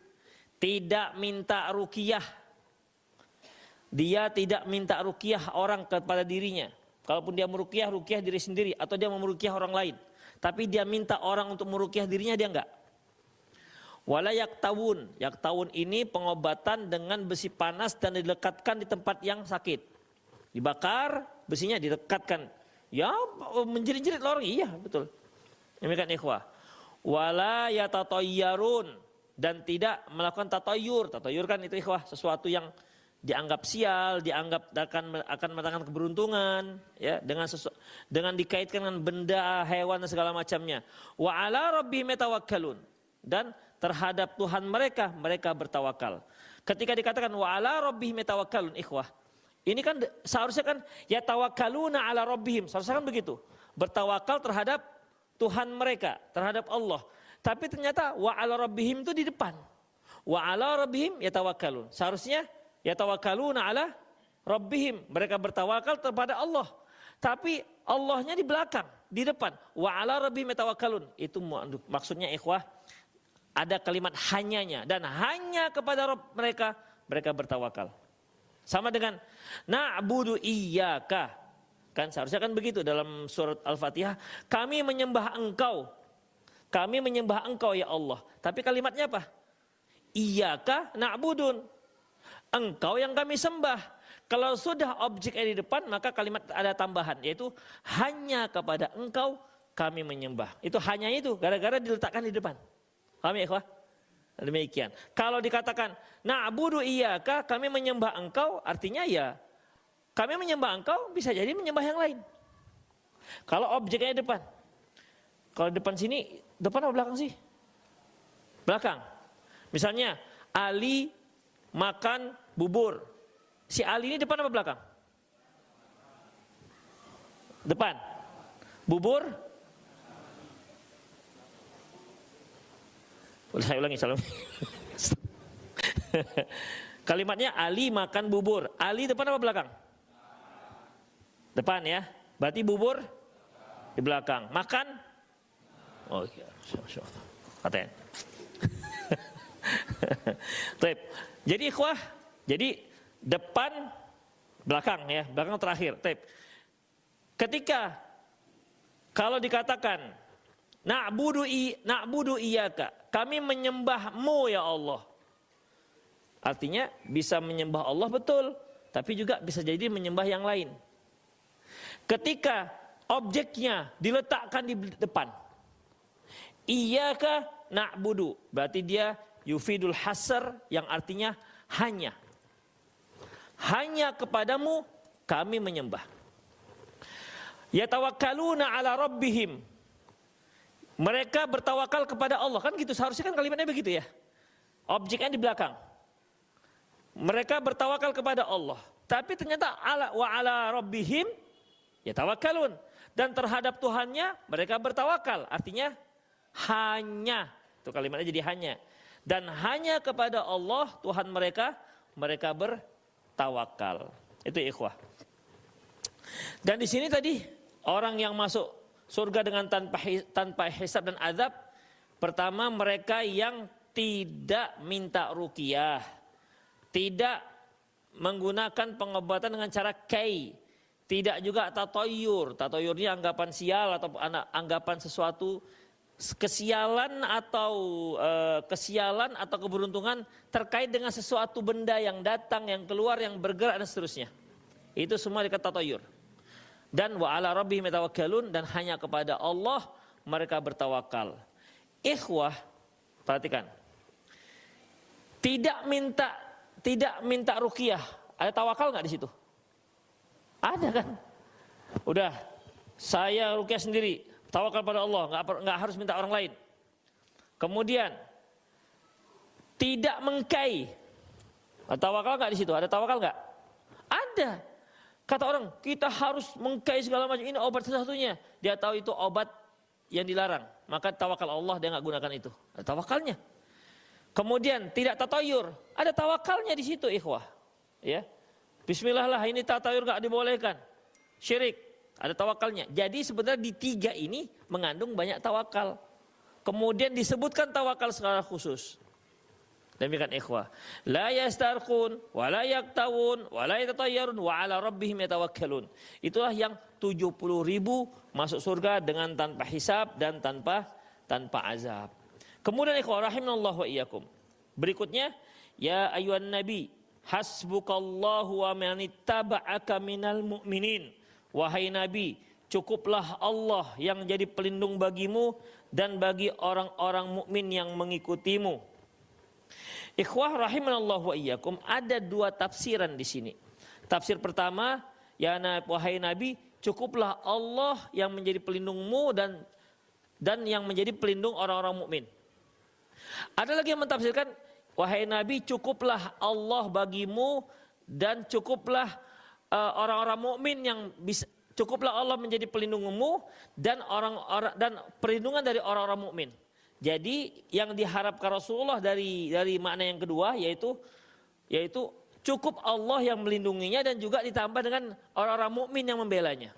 tidak minta ruqyah. Dia tidak minta ruqyah orang kepada dirinya. Kalaupun dia meruqyah, ruqyah diri sendiri atau dia meruqyah orang lain. Tapi dia minta orang untuk meruqyah dirinya, dia enggak. Wala yaktawun. Yaktawun ini pengobatan dengan besi panas dan dilekatkan di tempat yang sakit. Dibakar, besinya dilekatkan. Ya, menjerit-jerit orang. Iya, betul. Demikian ikhwah. Wala yatatayyarun, dan tidak melakukan tatayyur. Tatayyur kan itu ikhwah, sesuatu yang dianggap sial, dianggap akan mendatangkan keberuntungan, ya, dengan dikaitkan dengan benda, hewan dan segala macamnya. Wa ala rabbihim yatawakkalun, dan terhadap Tuhan mereka bertawakal. Ketika dikatakan wa ala rabbihim yatawakkalun, ikhwah, ini kan seharusnya kan yatawakkaluna ala rabbihim, seharusnya kan begitu, bertawakal terhadap Tuhan mereka, terhadap Allah. Tapi ternyata wa ala rabbihim itu di depan. Wa ala rabbihim yatawakkalun. Seharusnya yatawakkaluna ala rabbihim, mereka bertawakal kepada Allah. Tapi Allahnya di belakang, di depan. Wa ala rabbihim yatawakkalun. Itu maksudnya ikhwah, ada kalimat hanyanya, dan hanya kepada Rabb mereka bertawakal. Sama dengan na'budu iyyaka. Kan seharusnya kan begitu dalam surat Al-Fatihah, kami menyembah Engkau. Kami menyembah Engkau ya Allah. Tapi kalimatnya apa? Iyyaka na'budun. Engkau yang kami sembah. Kalau sudah objeknya di depan, maka kalimat ada tambahan, yaitu hanya kepada Engkau kami menyembah. Itu hanya itu, gara-gara diletakkan di depan. Paham ya ikhwah? Demikian. Kalau dikatakan na'budu iyyaka, kami menyembah Engkau, artinya ya kami menyembah Engkau, bisa jadi menyembah yang lain. Kalau objeknya di depan. Kalau depan sini, depan apa belakang sih? Belakang. Misalnya Ali makan bubur. Si Ali ini depan apa belakang? Depan. Bubur? Saya ulangi salam. Kalimatnya Ali makan bubur. Ali depan apa belakang? Depan ya. Berarti bubur di belakang. Makan? Oh iya. Katen. Baik. Jadi ikhwah, jadi depan, belakang ya, belakang terakhir. Baik. Ketika kalau dikatakan na'budu iyyaka, kami menyembahmu ya Allah. Artinya bisa menyembah Allah betul, tapi juga bisa jadi menyembah yang lain. Ketika objeknya diletakkan di depan, iyyaka na'budu, berarti dia yufidul hasr, yang artinya hanya. Hanya kepadamu kami menyembah. Yatawakkaluna ala rabbihim, mereka bertawakal kepada Allah. Kan gitu, seharusnya kan kalimatnya begitu ya. Objeknya di belakang. Mereka bertawakal kepada Allah. Tapi ternyata wa ala rabbihim yatawakkalun, dan terhadap Tuhannya mereka bertawakal. Artinya hanya, itu kalimatnya jadi hanya. Dan hanya kepada Allah Tuhan mereka bertawakal. Itu ikhwah. Dan di sini tadi orang yang masuk surga dengan tanpa hisab dan azab, pertama mereka yang tidak minta ruqyah, tidak menggunakan pengobatan dengan cara kai, tidak juga tatoyur. Tatoyur ini anggapan sial atau anggapan sesuatu kesialan atau keberuntungan terkait dengan sesuatu benda yang datang, yang keluar, yang bergerak dan seterusnya. Itu semua dikata tatoyur. Dan wa ala rabbihim yatawakkalun, dan hanya kepada Allah mereka bertawakal. Ikhwah, perhatikan. Tidak minta ruqyah. Ada tawakal enggak di situ? Ada kan? Udah, saya ruqyah sendiri, tawakal pada Allah, enggak harus minta orang lain. Kemudian tidak mengkai. Ada tawakal enggak di situ? Ada tawakal enggak? Ada. Kata orang, kita harus mengkai segala macam, ini obat satu-satunya. Dia tahu itu obat yang dilarang, maka tawakal Allah dia enggak gunakan itu. Ada tawakalnya. Kemudian tidak tatayur, ada tawakalnya di situ ikhwah. Ya. Bismillah lah, ini tatayur enggak dibolehkan. Syirik, ada tawakalnya. Jadi sebenarnya di tiga ini mengandung banyak tawakal. Kemudian disebutkan tawakal secara khusus. Demikian ikhwah. La yastarqun, wa la yaktawun, wa la yatatayyarun, wa ala rabbihim yatawakkalun. Itulah yang 70.000 masuk surga dengan tanpa hisab dan tanpa azab. Kemudian ikhwah rahimanallahu wa iyyakum. Berikutnya, ya ayyuhan nabi, hasbukallahu wa manittaba'aka minal mu'minin. Wahai nabi, cukuplah Allah yang jadi pelindung bagimu dan bagi orang-orang mukmin yang mengikutimu. Ikhwah rahimanallahu wa iyyakum, ada dua tafsiran di sini. Tafsir pertama, ya wahai Nabi, cukuplah Allah yang menjadi pelindungmu dan yang menjadi pelindung orang-orang mukmin. Ada lagi yang mentafsirkan, wahai Nabi, cukuplah Allah bagimu dan cukuplah orang-orang mukmin yang bisa, cukuplah Allah menjadi pelindungmu dan orang-orang dan perlindungan dari orang-orang mukmin. Jadi yang diharapkan Rasulullah dari makna yang kedua yaitu cukup Allah yang melindunginya dan juga ditambah dengan orang-orang mukmin yang membelanya.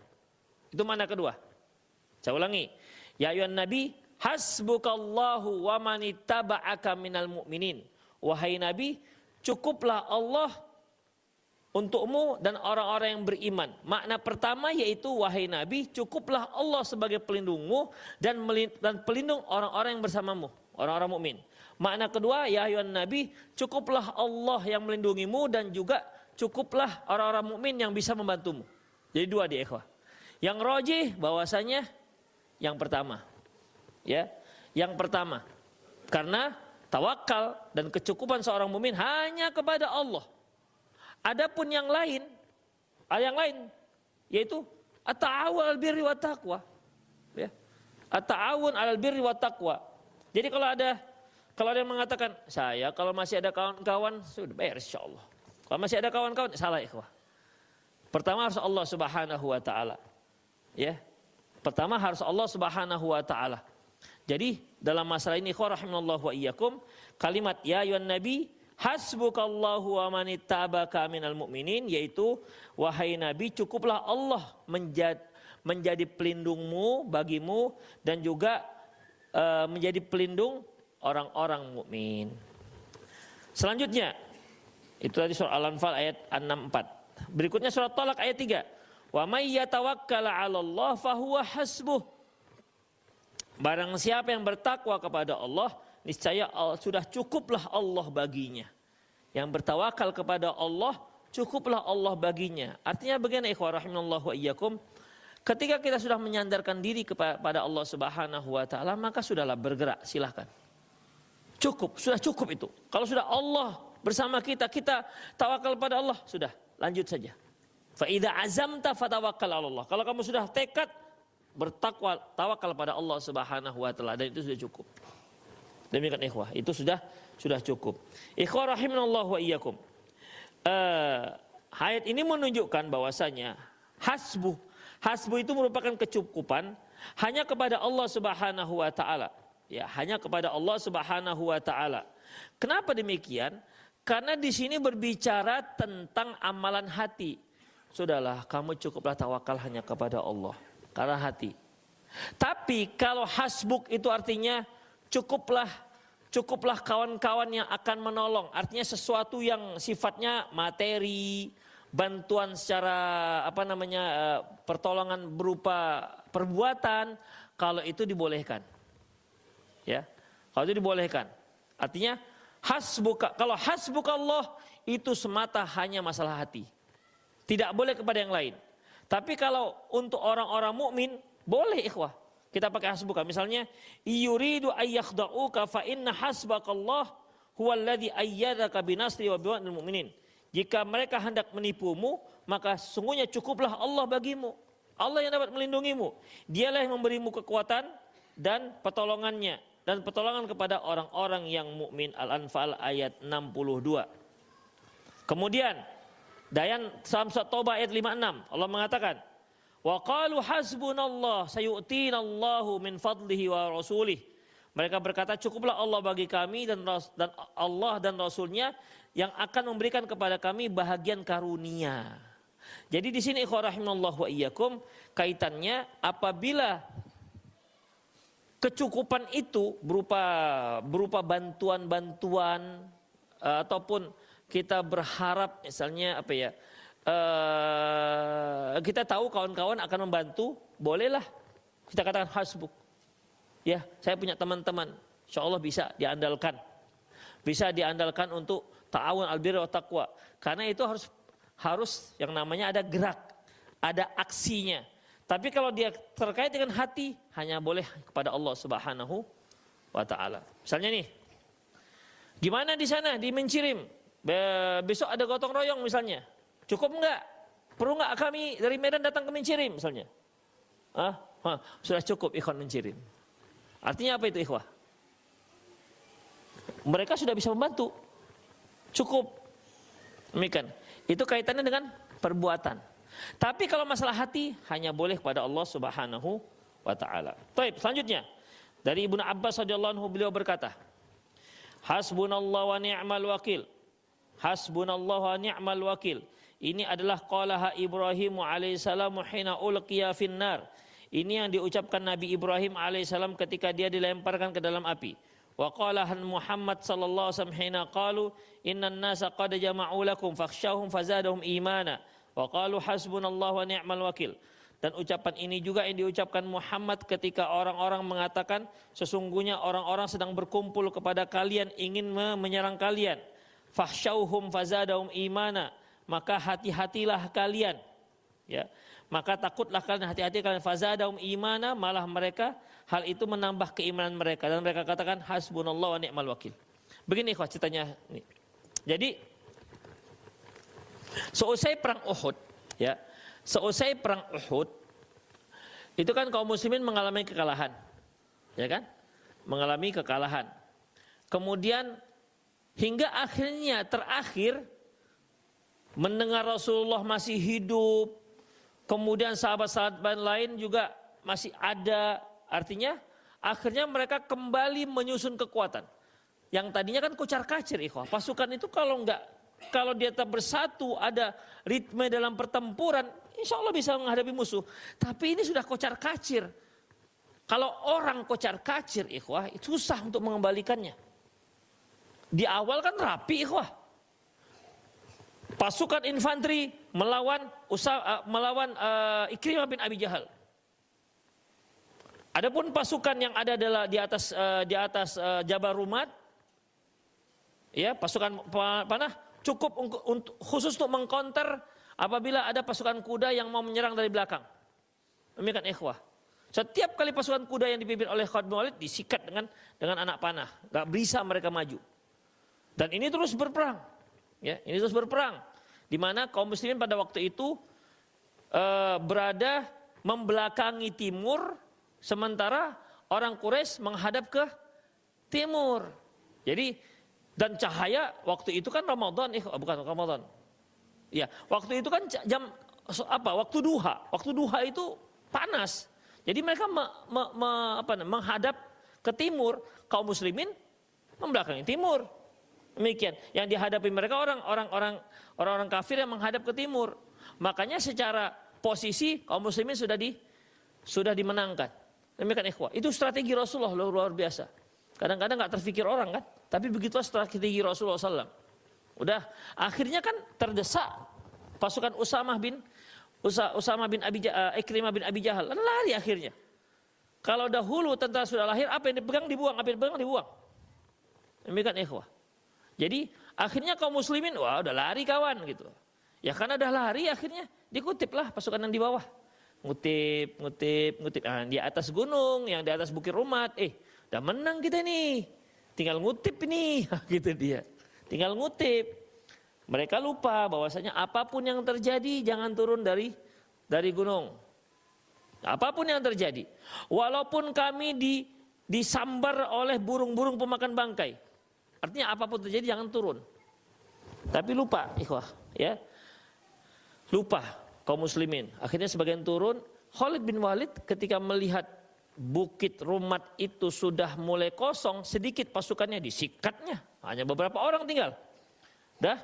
Itu makna kedua. Saya ulangi. Ya ayyuhan nabi hasbukallahu wa manittaba'aka minal mu'minin. Wahai Nabi, cukuplah Allah untukmu dan orang-orang yang beriman. Makna pertama yaitu wahai Nabi, cukuplah Allah sebagai pelindungmu dan pelindung orang-orang yang bersamamu, orang-orang mukmin. Makna kedua, ya ayuhan Nabi, cukuplah Allah yang melindungimu dan juga cukuplah orang-orang mukmin yang bisa membantumu. Jadi dua dia ikhwah. Yang rajih bahwasanya yang pertama. Ya, yang pertama. Karena tawakal dan kecukupan seorang mukmin hanya kepada Allah. Adapun yang lain yaitu at-ta'awun 'alal birri wat taqwa. Ya. At-ta'awun 'alal birri wat taqwa. Jadi kalau ada yang mengatakan, saya kalau masih ada kawan-kawan sudah bayar insyaallah. Kalau masih ada kawan-kawan salah ikhwah. Pertama harus Allah Subhanahu wa taala. Ya. Pertama harus Allah Subhanahu wa taala. Jadi dalam masalah ini ikhwah rahimanallahu wa iyyakum, kalimat ya ayyuhan nabi hasbukallahu wa manittaba'aka minal mu'minin, yaitu wahai Nabi, cukuplah Allah menjadi pelindungmu bagimu dan juga menjadi pelindung orang-orang mukmin. Selanjutnya itu tadi surah Al-Anfal ayat 64. Berikutnya surah Talaq ayat 3. Wa may yatawakkala 'alallah fahuwa hasbuh. Barang siapa yang bertakwa kepada Allah, niscaya sudah cukuplah Allah baginya. Yang bertawakal kepada Allah, cukuplah Allah baginya. Artinya bagaimana ikhwah rahimanallahu wa iyyakum? Ketika kita sudah menyandarkan diri kepada Allah Subhanahu wa taala, maka sudahlah bergerak, silahkan. Cukup, sudah cukup itu. Kalau sudah Allah bersama kita tawakal pada Allah, sudah, lanjut saja. Fa idza azamta fatawakkal 'ala Allah. Kalau kamu sudah tekad bertakwa, tawakal pada Allah Subhanahu wa taala, dan itu sudah cukup. Demikian ikhwah, itu sudah cukup. Ikhwah rahimanallahu wa iyyakum. Ayat ini menunjukkan bahwasanya hasbuh itu merupakan kecukupan hanya kepada Allah Subhanahu wa taala. Ya, hanya kepada Allah Subhanahu wa taala. Kenapa demikian? Karena di sini berbicara tentang amalan hati. Sudahlah, kamu cukuplah tawakal hanya kepada Allah karena hati. Tapi kalau hasbuk itu artinya cukuplah kawan-kawan yang akan menolong. Artinya sesuatu yang sifatnya materi, bantuan secara pertolongan berupa perbuatan, kalau itu dibolehkan. Ya. Kalau itu dibolehkan. Artinya kalau hasbuk Allah itu semata hanya masalah hati. Tidak boleh kepada yang lain. Tapi kalau untuk orang-orang mukmin boleh ikhwah. Kita pakai hasbuka. Misalnya, yuridu ayyakhda'uka fa inna hasbakallah huwallazi ayyadaka binasri wa biwa'dil mu'minin. Jika mereka hendak menipumu, maka sesungguhnya cukuplah Allah bagimu. Allah yang dapat melindungimu. Dialah yang memberimu kekuatan dan pertolongannya. Dan pertolongan kepada orang-orang yang mukmin. Al-Anfal ayat 62. Kemudian, dalam surat Taubah ayat 56, Allah mengatakan, wa qalu hasbunallah sayu'tinallahu min fadlihi wa rasulih. Mereka berkata, cukuplah Allah bagi kami dan Allah dan Rasulnya yang akan memberikan kepada kami bahagian karunia. Jadi di sini ikhwah rahimanallahu wa iyyakum, kaitannya apabila kecukupan itu berupa bantuan-bantuan ataupun kita berharap misalnya kita tahu kawan-kawan akan membantu, bolehlah kita katakan hasbuk. Ya, saya punya teman-teman, insyaallah bisa diandalkan. Bisa diandalkan untuk ta'awun al-birri wa taqwa. Karena itu harus yang namanya ada gerak, ada aksinya. Tapi kalau dia terkait dengan hati, hanya boleh kepada Allah Subhanahu wa taala. Misalnya nih, Gimana di sana di Mencirim? Besok ada gotong royong misalnya. Cukup enggak? Perlu enggak kami dari Medan datang ke Mencirim misalnya? Sudah cukup ikhwan Mencirim. Artinya apa itu ikhwah? Mereka sudah bisa membantu. Cukup. Demikian. Itu kaitannya dengan perbuatan. Tapi kalau masalah hati hanya boleh kepada Allah Subhanahu wa taala. Baik, selanjutnya dari Ibnu Abbas radhiyallahu anhu beliau berkata, Hasbunallahu wa ni'mal wakil. Hasbunallahu wa ni'mal wakil. Ini adalah qalaha Ibrahim alaihissalam hina ulqiya finnar. Ini yang diucapkan Nabi Ibrahim alaihissalam ketika dia dilemparkan ke dalam api. Wa qalahan Muhammad sallallahu alaihi wasallam hina qalu innan nasa qad jama'u lakum fakhshawhum fazadahum imana. Wa qalu hasbunallahu wa ni'mal wakil. Dan ucapan ini juga yang diucapkan Muhammad ketika orang-orang mengatakan sesungguhnya orang-orang sedang berkumpul kepada kalian ingin menyerang kalian. Fakhshawhum fazadahum imana. Maka hati-hatilah kalian. Ya. Maka takutlah kalian, hati-hati kalian. Fazadahum imana, malah mereka hal itu menambah keimanan mereka dan mereka katakan hasbunallahu wa ni'mal wakil. Begini ikhwah ceritanya ini. Jadi seusai perang Uhud, ya. Seusai perang Uhud itu kan kaum muslimin mengalami kekalahan. Ya kan? Mengalami kekalahan. Kemudian hingga akhirnya terakhir mendengar Rasulullah masih hidup, kemudian sahabat-sahabat lain juga masih ada. Artinya akhirnya mereka kembali menyusun kekuatan. Yang tadinya kan kocar-kacir ikhwah. Pasukan itu kalau dia tetap bersatu, ada ritme dalam pertempuran, insya Allah bisa menghadapi musuh. Tapi ini sudah kocar-kacir. Kalau orang kocar-kacir ikhwah, itu susah untuk mengembalikannya. Di awal kan rapi ikhwah. Pasukan infanteri melawan Ikrimah bin Abi Jahal. Adapun pasukan yang ada adalah di atas Jabal Rumat, ya pasukan panah cukup khusus untuk mengcounter apabila ada pasukan kuda yang mau menyerang dari belakang. Demikian ikhwah. Setiap kali pasukan kuda yang dipimpin oleh Khalid bin Walid disikat dengan anak panah, nggak bisa mereka maju. Dan ini terus berperang, ya ini terus berperang. Di mana kaum muslimin pada waktu itu berada membelakangi timur, sementara orang Quraisy menghadap ke timur. Jadi dan cahaya waktu itu kan Ramadan, bukan Ramadan. Ya, waktu itu kan waktu duha. Waktu duha itu panas. Jadi mereka menghadap ke timur, kaum muslimin membelakangi timur. Demikian. Yang dihadapi mereka orang-orang kafir yang menghadap ke timur. Makanya secara posisi kaum muslimin sudah dimenangkan. Demikian ikhwah. Itu strategi Rasulullah luar biasa. Kadang-kadang nggak terfikir orang kan, tapi begitulah strategi Rasulullah SAW. Udah, akhirnya kan terdesak pasukan Ikrimah bin Abi Jahal, lari akhirnya. Kalau dahulu tentara sudah lahir, apa yang dipegang dibuang, apa yang dipegang dibuang. Demikian ikhwah. Jadi akhirnya kaum muslimin, wah udah lari kawan gitu. Ya karena udah lari akhirnya dikutiplah pasukan yang di bawah. Ngutip. Nah, di atas gunung, yang di atas Bukit Rumat, udah menang kita nih, tinggal ngutip nih, gitu dia. Tinggal ngutip. Mereka lupa bahwasanya apapun yang terjadi jangan turun dari gunung. Apapun yang terjadi, walaupun kami disambar oleh burung-burung pemakan bangkai, artinya apapun terjadi jangan turun. Tapi lupa, ikhwah, ya, lupa kaum muslimin. Akhirnya sebagian turun. Khalid bin Walid ketika melihat Bukit Rumat itu sudah mulai kosong, sedikit pasukannya disikatnya, hanya beberapa orang tinggal. Dah,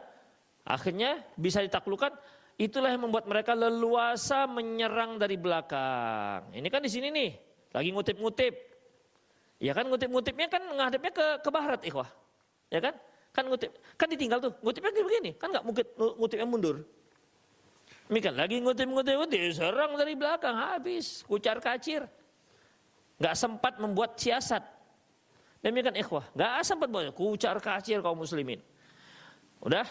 akhirnya bisa ditaklukkan. Itulah yang membuat mereka leluasa menyerang dari belakang. Ini kan di sini nih, lagi ngutip-ngutip. Ya kan ngutip-ngutipnya kan menghadapnya ke barat ikhwah. Ya kan? Kan ngutip, kan ditinggal tuh, ngutipnya begini, kan nggak mungkin ngutipnya mundur. Demikian lagi ngutip-ngutip, diserang dari belakang, habis, kucar-kacir. Gak sempat membuat siasat. Demikian ikhwah, gak sempat buat kucar-kacir kaum muslimin. Udah,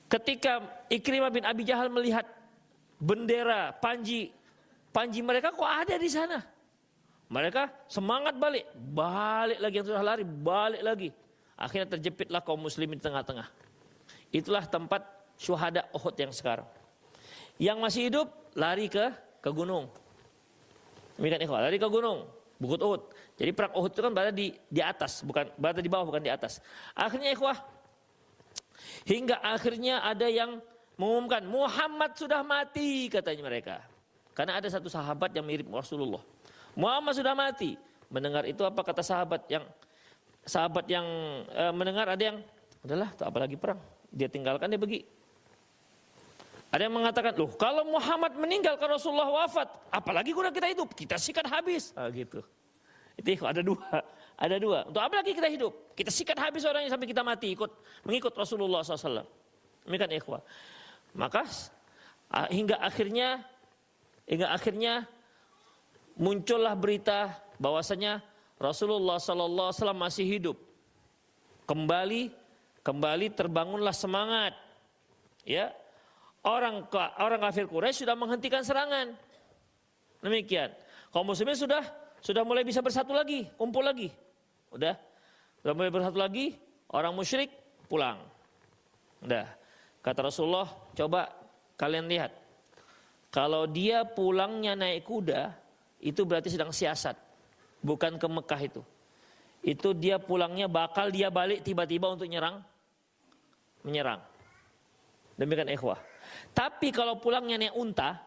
ketika Ikrimah bin Abi Jahal melihat bendera panji mereka kok ada di sana. Mereka semangat balik lagi yang sudah lari, balik lagi. Akhirnya terjepitlah kaum muslimin di tengah-tengah. Itulah tempat syuhada Uhud yang sekarang. Yang masih hidup lari ke gunung. Demikian ikhwah, lari ke gunung, Bukit Uhud. Jadi perang Uhud itu kan berada di atas, bukan berada di bawah, bukan di atas. Akhirnya ikhwah, hingga akhirnya ada yang mengumumkan Muhammad sudah mati, katanya mereka. Karena ada satu sahabat yang mirip Rasulullah. Muhammad sudah mati. Mendengar itu apa kata sahabat yang mendengar, ada yang udahlah, tak apa lagi perang. Dia tinggalkan, dia pergi. Ada yang mengatakan, loh kalau Muhammad meninggal kalau Rasulullah wafat, apalagi guna kita hidup, kita sikat habis. Gitu. Itu ada dua. Untuk apa lagi kita hidup? Kita sikat habis orangnya sampai kita mati mengikut Rasulullah SAW. Demikian ikhwah. Maka hingga akhirnya muncullah berita bahwasanya Rasulullah SAW masih hidup. Kembali terbangunlah semangat. Ya, orang kafir Quraisy sudah menghentikan serangan. Demikian. Kaum muslimin sudah mulai bisa bersatu lagi, kumpul lagi. Sudah mulai bersatu lagi, orang musyrik pulang. Udah. Kata Rasulullah, coba kalian lihat. Kalau dia pulangnya naik kuda, itu berarti sedang siasat. Bukan ke Mekah itu. Itu dia pulangnya bakal dia balik tiba-tiba untuk menyerang. Demikian ikhwah. Tapi kalau pulangnya naik unta,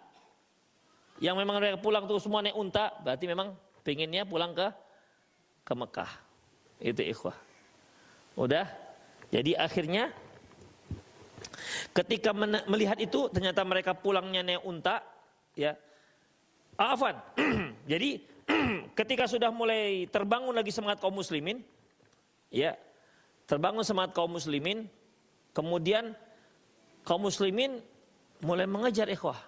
yang memang mereka pulang tuh semua naik unta, berarti memang pengennya pulang ke Mekah. Itu ikhwah. Udah. Jadi akhirnya ketika melihat itu ternyata mereka pulangnya naik unta, ya. Afwan. Jadi ketika sudah mulai terbangun lagi semangat kaum muslimin, ya. Terbangun semangat kaum muslimin, kemudian kaum muslimin mulai mengejar ikhwah.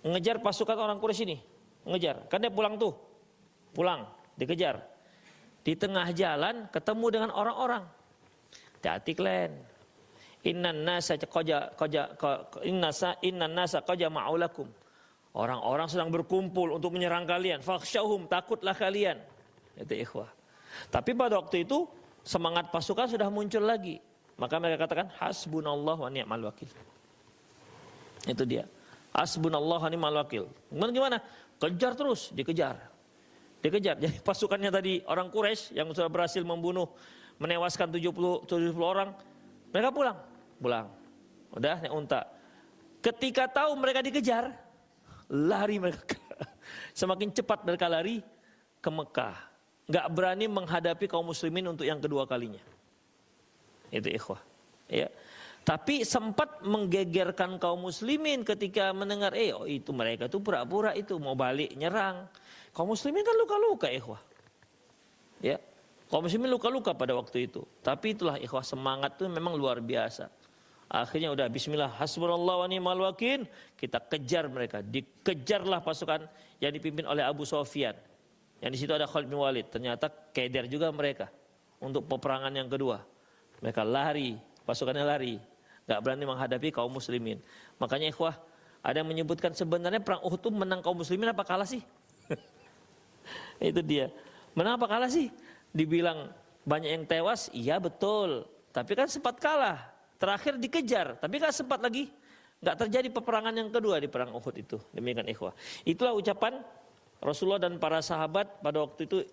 Mengejar pasukan orang Quraisy ini. Mengejar. Kan dia pulang, dikejar. Di tengah jalan ketemu dengan orang-orang. Hati-hati kalian. Innan nasa qaja ma'ulakum. Orang-orang sedang berkumpul untuk menyerang kalian. Fakhshawhum, takutlah kalian. Itu ikhwah. Tapi pada waktu itu semangat pasukan sudah muncul lagi. Maka mereka katakan hasbunallah wa ni'mal wakil. Itu dia. Hasbunallah wa ni'mal wakil. Gimana? Kejar terus, dikejar. Jadi pasukannya tadi orang Quraisy yang sudah berhasil menewaskan 70 orang, mereka pulang. Udah naik unta. Ketika tahu mereka dikejar, lari mereka. Semakin cepat mereka lari ke Mekah. Enggak berani menghadapi kaum muslimin untuk yang kedua kalinya. Itu ikhwah. Ya. Tapi sempat menggegerkan kaum muslimin ketika mendengar itu mereka tuh pura-pura itu mau balik nyerang. Kaum muslimin kan luka-luka ikhwah. Ya. Kaum muslimin luka-luka pada waktu itu. Tapi itulah ikhwah, semangat itu memang luar biasa. Akhirnya udah bismillah, hasbunallah wa ni'mal wakil, kita kejar mereka. Dikejarlah pasukan yang dipimpin oleh Abu Sufyan. Yang di situ ada Khalid bin Walid. Ternyata keder juga mereka untuk peperangan yang kedua. Mereka lari, pasukannya lari. Gak berani menghadapi kaum muslimin. Makanya ikhwah, ada yang menyebutkan sebenarnya perang Uhud itu menang kaum muslimin apa kalah sih? Itu dia. Menang apa kalah sih? Dibilang banyak yang tewas, iya betul. Tapi kan sempat kalah. Terakhir dikejar, tapi kan sempat lagi. Gak terjadi peperangan yang kedua di perang Uhud itu. Demikian ikhwah. Itulah ucapan Rasulullah dan para sahabat pada waktu itu.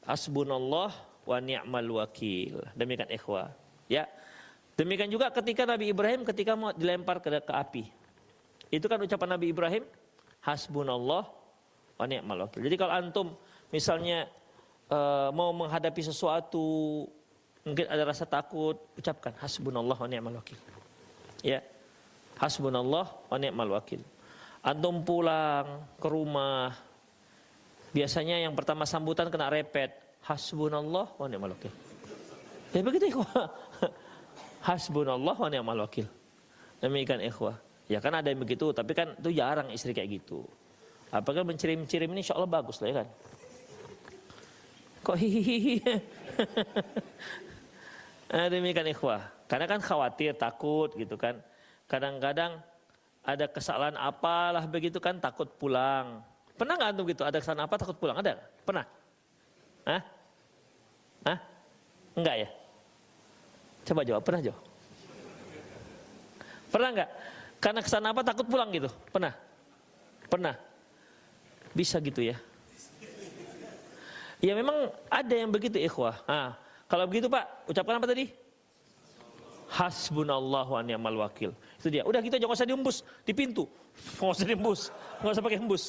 Hasbunallah wa ni'mal wakil. Demikian ikhwah. Ya. Demikian juga ketika Nabi Ibrahim ketika mau dilempar ke api. Itu kan ucapan Nabi Ibrahim. Hasbunallah wa ni'mal wakil. Jadi kalau antum misalnya mau menghadapi sesuatu, mungkin ada rasa takut, ucapkan hasbunallah wa ni'mal wakil. Ya. Hasbunallah wa ni'mal wakil. Antum pulang ke rumah, biasanya yang pertama sambutan kena repet. Hasbunallah wa ni'mal wakil. Ya begitu ikhwah. Hasbunallah wa ni'mal wakil. Demikian ikhwah. Ya kan ada yang begitu, tapi kan itu jarang istri kayak gitu. Apakah mencirim-cirim ini insya Allah bagus lah ya kan. Kok hihihi. Demikian ikhwah. Karena kan khawatir, takut gitu kan. Kadang-kadang ada kesalahan apalah begitu kan, takut pulang. Pernah nggak antum gitu? Ada kesalahan apa takut pulang? Ada? Pernah? Hah? Enggak ya? Coba jawab, pernah jawab? Pernah nggak? Karena kesana apa takut pulang gitu? Pernah? Pernah? Bisa gitu ya? Ya memang ada yang begitu ikhwah. Nah, kalau begitu Pak, ucapkan apa tadi? Hasbunallahu wa ni'mal wakil. Itu dia. Udah gitu aja, nggak usah diembus di pintu. Nggak usah diembus, nggak usah pakai embus.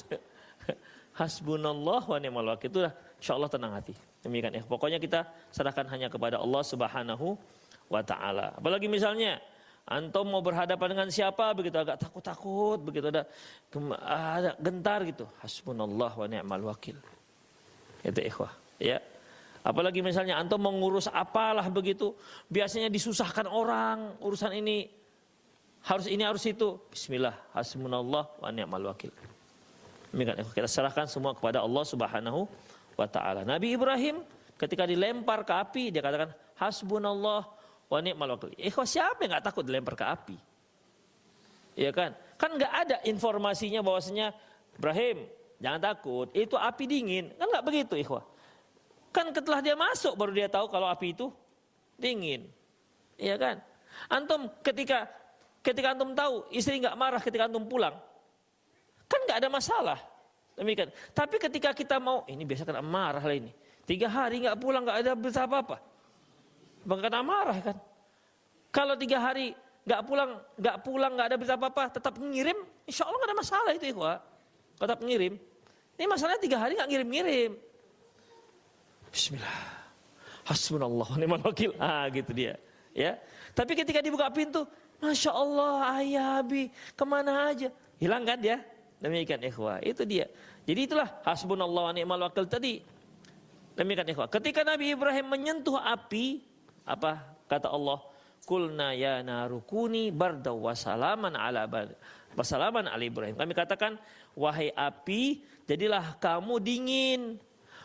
Hasbunallahu wa ni'mal wakil. Itu dah, insyaallah tenang hati. Demikian ya. Pokoknya kita serahkan hanya kepada Allah Subhanahu wa taala. Apalagi misalnya antum mau berhadapan dengan siapa begitu agak takut-takut, begitu ada gentar gitu. Hasbunallahu wa ni'mal wakil. Itu ikhwah, ya. Apalagi misalnya antum mengurus apalah begitu, biasanya disusahkan orang, urusan ini harus ini harus itu. Bismillah, hasbunallah wa ni'mal wakil. Demikian kita serahkan semua kepada Allah Subhanahu wa taala. Nabi Ibrahim ketika dilempar ke api dia katakan hasbunallah wa ni'mal wakil. Siapa yang enggak takut dilempar ke api? Iya kan? Kan enggak ada informasinya bahwasanya Ibrahim jangan takut, itu api dingin. Kan enggak begitu, ikhwah. Kan setelah dia masuk baru dia tahu kalau api itu dingin. Iya kan? Antum ketika antum tahu istri enggak marah ketika antum pulang, kan enggak ada masalah. Demikian. Tapi ketika kita mau, ini biasa kena marah lah ini. 3 hari enggak pulang, enggak ada berita apa-apa. Kena marah kan? Kalau 3 hari enggak pulang, enggak ada berita apa-apa, tetap ngirim, insya Allah enggak ada masalah itu, ikhwah. Tetap ngirim. Ini masalahnya 3 hari enggak ngirim-ngirim. Bismillah. Hasbunallah wa ni'mal wakil. Gitu dia. Ya. Tapi ketika dibuka pintu, Masya Allah, ayah, abi, kemana aja? Hilang kan dia? Demikian ikhwah. Itu dia. Jadi itulah hasbunallah wa ni'mal wakil tadi. Demikian ikhwah. Ketika Nabi Ibrahim menyentuh api, apa kata Allah? Kulna ya narukuni bardaw wa salaman ala Ibrahim. Kami katakan, wahai api, jadilah kamu dingin.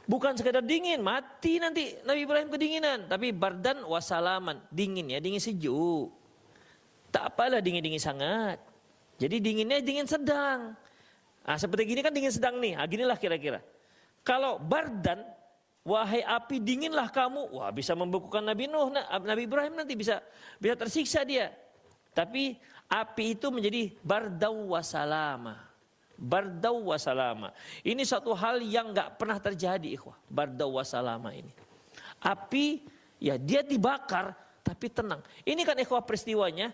Bukan sekedar dingin, mati nanti Nabi Ibrahim kedinginan. Tapi bardan wasalaman, dingin ya, dingin sejuk. Tak apalah dingin-dingin sangat. Jadi dinginnya dingin sedang. Seperti gini kan dingin sedang nih, ginilah kira-kira. Kalau bardan, wahai api dinginlah kamu. Wah bisa membekukan Nabi Nuh, Nabi Ibrahim nanti bisa tersiksa dia. Tapi api itu menjadi bardaw wasalama. Bardaw wasalama. Ini satu hal yang gak pernah terjadi, ikhwah. Bardaw wasalama ini. Api, ya dia dibakar, tapi tenang. Ini kan ikhwah peristiwanya,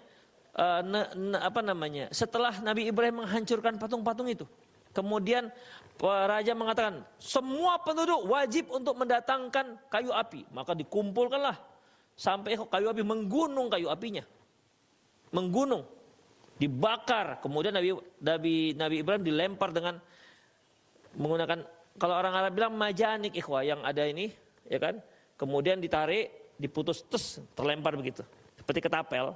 setelah Nabi Ibrahim menghancurkan patung-patung itu. Kemudian raja mengatakan, semua penduduk wajib untuk mendatangkan kayu api. Maka dikumpulkanlah, sampai kayu api menggunung kayu apinya. Menggunung. Dibakar, kemudian Nabi Ibrahim dilempar dengan menggunakan, kalau orang Arab bilang majanik ikhwah, yang ada ini, ya kan? Kemudian ditarik, diputus, terlempar begitu, seperti ketapel.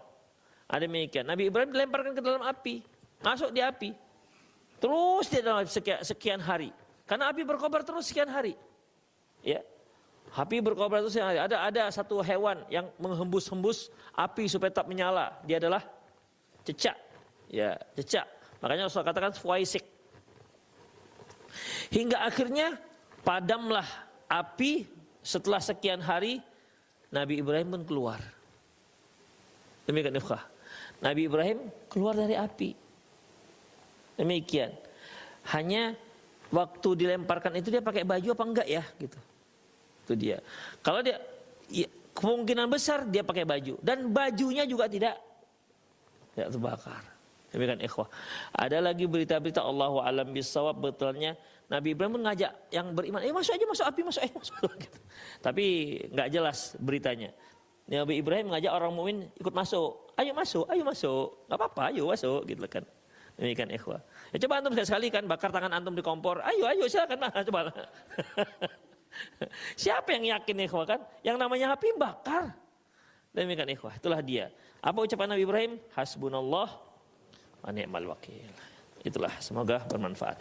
Ada demikian. Nabi Ibrahim dilemparkan ke dalam api, masuk di api, terus di dalam sekian hari, karena api berkobar terus sekian hari. Ya, api berkobar terus sekian hari. Ada satu hewan yang menghembus-hembus api supaya tetap menyala. Dia adalah cecak. Ya, cecak. Makanya Rasul katakan fuaisik. Hingga akhirnya padamlah api setelah sekian hari. Nabi Ibrahim pun keluar. Demikian ikhwah. Nabi Ibrahim keluar dari api. Demikian. Hanya waktu dilemparkan itu dia pakai baju apa enggak ya gitu. Itu dia. Kalau dia ya, kemungkinan besar dia pakai baju dan bajunya juga tidak terbakar. Demikian ikhwah. Ada lagi berita-berita Allahu a'lam bissawab, betulnya Nabi Ibrahim mengajak yang beriman, masuk aja, masuk api, masuk gitu. Tapi enggak jelas beritanya. Nabi Ibrahim mengajak orang mukmin ikut masuk. Ayo masuk. Enggak apa-apa, ayo masuk gitu kan. Demikian ikhwah. Ya coba antum sekali kan bakar tangan antum di kompor. Ayo silakan coba. Siapa yang yakin ikhwah kan? Yang namanya api bakar. Demikian ikhwah, itulah dia. Apa ucapan Nabi Ibrahim? Hasbunallah wa ni'mal wakil. Itulah, semoga bermanfaat.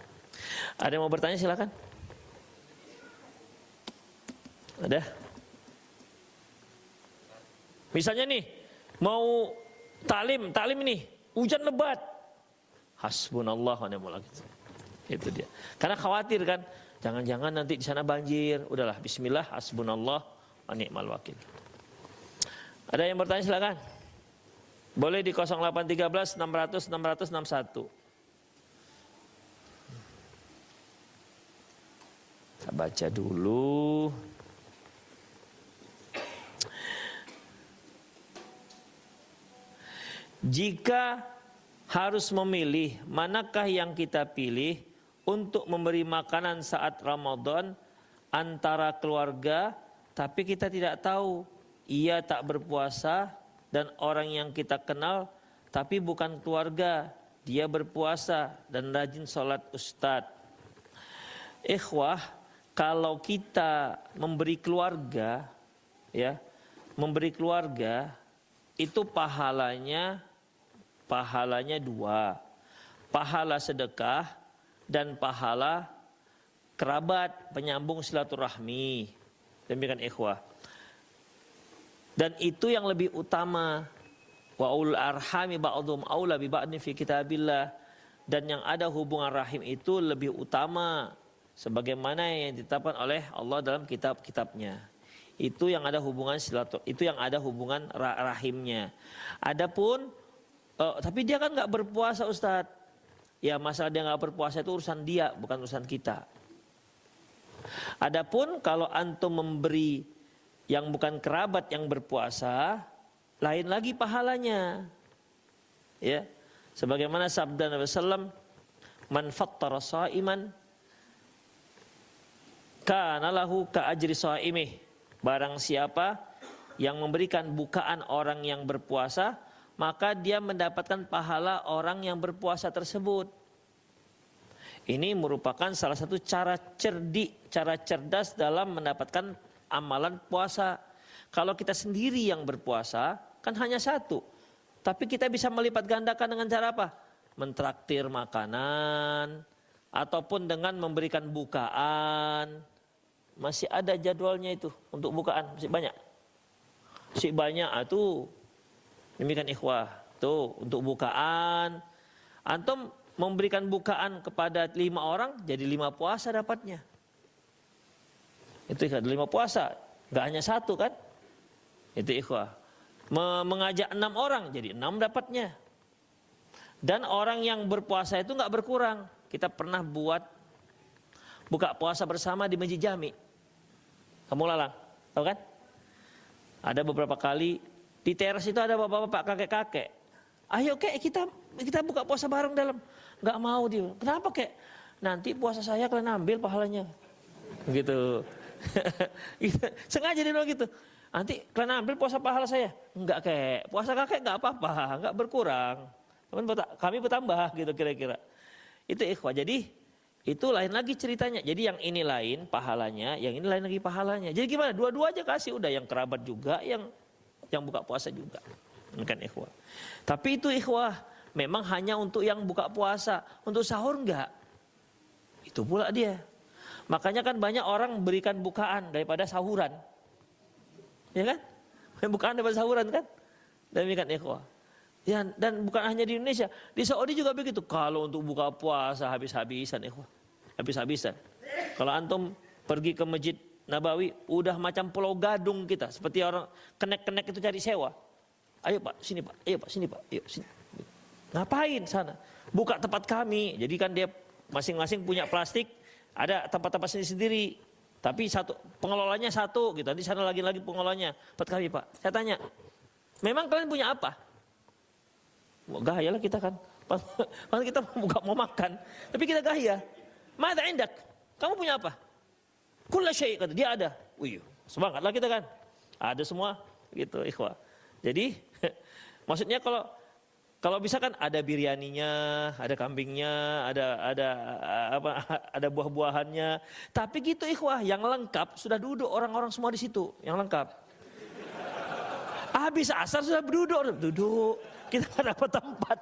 Ada yang mau bertanya silakan. Ada? Misalnya nih, mau talim ini, hujan lebat. Hasbunallah wa ni'mal wakil. Itu dia. Karena khawatir kan, jangan-jangan nanti di sana banjir. Udahlah, bismillah, hasbunallah wa ni'mal wakil. Ada yang bertanya silakan. Boleh di 0813 600 661. Kita baca dulu. Jika harus memilih manakah yang kita pilih untuk memberi makanan saat Ramadan antara keluarga, tapi kita tidak tahu ia tak berpuasa, dan orang yang kita kenal tapi bukan keluarga, dia berpuasa dan rajin sholat ustadz. Ikhwah, kalau kita memberi keluarga, ya, memberi keluarga itu pahalanya dua, pahala sedekah dan pahala kerabat, penyambung silaturahmi. Demikian ikhwah. Dan itu yang lebih utama. Wa ul arhami ba'dhum aula bi ba'din fi kitabillah. Dan yang ada hubungan rahim itu lebih utama sebagaimana yang ditetapkan oleh Allah dalam kitab-kitabnya. Itu yang ada hubungan itu yang ada hubungan rahimnya. Adapun tapi dia kan nggak berpuasa Ustadz. Ya masalah dia nggak berpuasa itu urusan dia, bukan urusan kita. Adapun kalau antum memberi yang bukan kerabat yang berpuasa, lain lagi pahalanya. Ya, sebagaimana sabda Nabi sallam, "Man fattara sha'iman kana lahu ka ajri sha'imih." Barang siapa yang memberikan bukaan orang yang berpuasa, maka dia mendapatkan pahala orang yang berpuasa tersebut. Ini merupakan salah satu cara cerdas dalam mendapatkan amalan puasa. Kalau kita sendiri yang berpuasa, kan hanya satu. Tapi kita bisa melipat gandakan dengan cara apa? Mentraktir makanan, ataupun dengan memberikan bukaan. Masih ada jadwalnya itu untuk bukaan, masih banyak. Masih banyak itu. Demikian ikhwah. Tuh, untuk bukaan. Antum memberikan bukaan kepada 5 orang, jadi 5 puasa dapatnya. Itu ikhwah, 5 puasa, gak hanya 1 kan? Itu ikhwah. Mengajak 6 orang, jadi 6 dapatnya. Dan orang yang berpuasa itu gak berkurang. Kita pernah buat buka puasa bersama di Masjid Jami. Kamu Lalang, tahu kan? Ada beberapa kali di teras itu ada bapak-bapak, kakek-kakek. Ayo kek kita buka puasa bareng dalam. Gak mau dia. Kenapa kek? Nanti puasa saya kalian ambil pahalanya. Gitu. Sengaja dia bilang gitu. Nanti kalian ambil puasa pahala saya. Enggak kek, puasa kakek enggak apa-apa, enggak berkurang. Kami bertambah gitu kira-kira. Itu ikhwah. Jadi itu lain lagi ceritanya. Jadi yang ini lain pahalanya, yang ini lain lagi pahalanya. Jadi gimana? Dua-dua aja kasih, udah yang kerabat juga, yang buka puasa juga. Kan ikhwah. Tapi itu ikhwah memang hanya untuk yang buka puasa, untuk sahur enggak. Itu pula dia. Makanya kan banyak orang berikan bukaan daripada sahuran. Ya kan? Bukaan daripada sahuran kan? Demikian ikhwah. Ya, dan bukan hanya di Indonesia, di Saudi juga begitu. Kalau untuk buka puasa habis-habisan ikhwah. Habis-habisan. Kalau antum pergi ke Masjid Nabawi, udah macam pulau gadung kita, seperti orang kenek-kenek itu cari sewa. Ayo Pak, sini Pak. Ayo Pak, sini Pak. Ayo sini. Ngapain sana? Buka tempat kami. Jadi kan dia masing-masing punya plastik. Ada tempat-tempat sendiri-sendiri, tapi pengelolanya satu gitu. Di sana lagi pengelolanya. Tempat kami Pak. Saya tanya, memang kalian punya apa? Gaya lah kita kan. Pas kita mau makan, tapi kita gaya. Mada indak? Kamu punya apa? Kulla syai' kata dia ada. Wih, semangatlah kita kan. Ada semua gitu ikhwah. Jadi maksudnya kalau bisa kan ada biryaninya, ada kambingnya, ada buah-buahannya. Tapi gitu ikhwah, yang lengkap sudah duduk orang-orang semua di situ, yang lengkap. Habis asar sudah duduk. Kita nggak dapat tempat.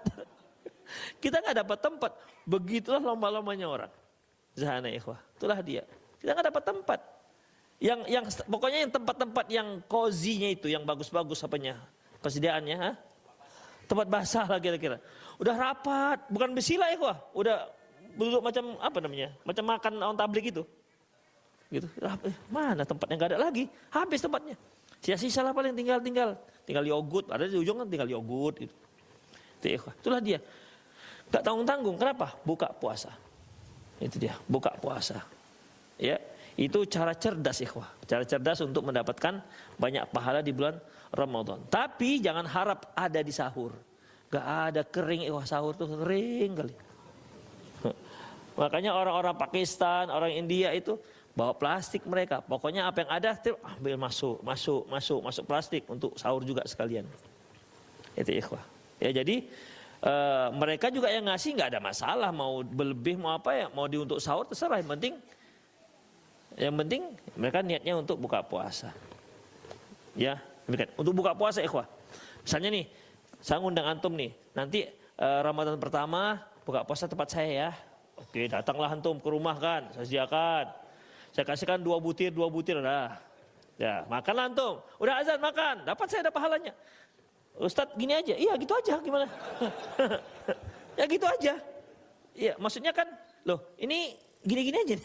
Kita nggak dapat tempat. Begitulah lomba-lombanya orang. Zahana ikhwah, itulah dia. Kita nggak dapat tempat. Yang pokoknya yang tempat-tempat yang cozy-nya itu, yang bagus-bagus apanya, persediaannya, ha? Tempat basah lah kira-kira. Udah rapat, bukan besila ya kok. Udah duduk macam apa namanya? Macam makan on tablik itu. Gitu. Mana tempatnya, nggak ada lagi. Habis tempatnya. Sisa-sisa lah paling tinggal. tinggal yogurt, ada di ujung kan tinggal yogurt gitu. Itulah dia. Gak tanggung-tanggung, kenapa? Buka puasa. Itu dia, buka puasa. Ya, itu cara cerdas ikhwah. Cara cerdas untuk mendapatkan banyak pahala di bulan Ramadan. Tapi jangan harap ada di sahur. Gak ada, kering ikhwah, sahur tuh kering kali. Makanya orang-orang Pakistan, orang India itu bawa plastik mereka. Pokoknya apa yang ada, ambil masuk plastik untuk sahur juga sekalian. Itu ikhwah. Ya jadi mereka juga yang ngasih nggak ada masalah, mau berlebih mau apa ya, mau untuk sahur terserah. Yang penting mereka niatnya untuk buka puasa. Ya, untuk buka puasa ikhwah. Misalnya nih, saya ngundang antum nih, nanti Ramadan pertama buka puasa tempat saya ya. Oke, datanglah antum ke rumah kan, saya sediakan. Saya kasihkan 2 butir dah. Ya, makanlah antum. Udah azan makan, dapat saya ada pahalanya. Ustadz gini aja, iya gitu aja gimana? Ya gitu aja. Iya, maksudnya kan, loh ini gini-gini aja.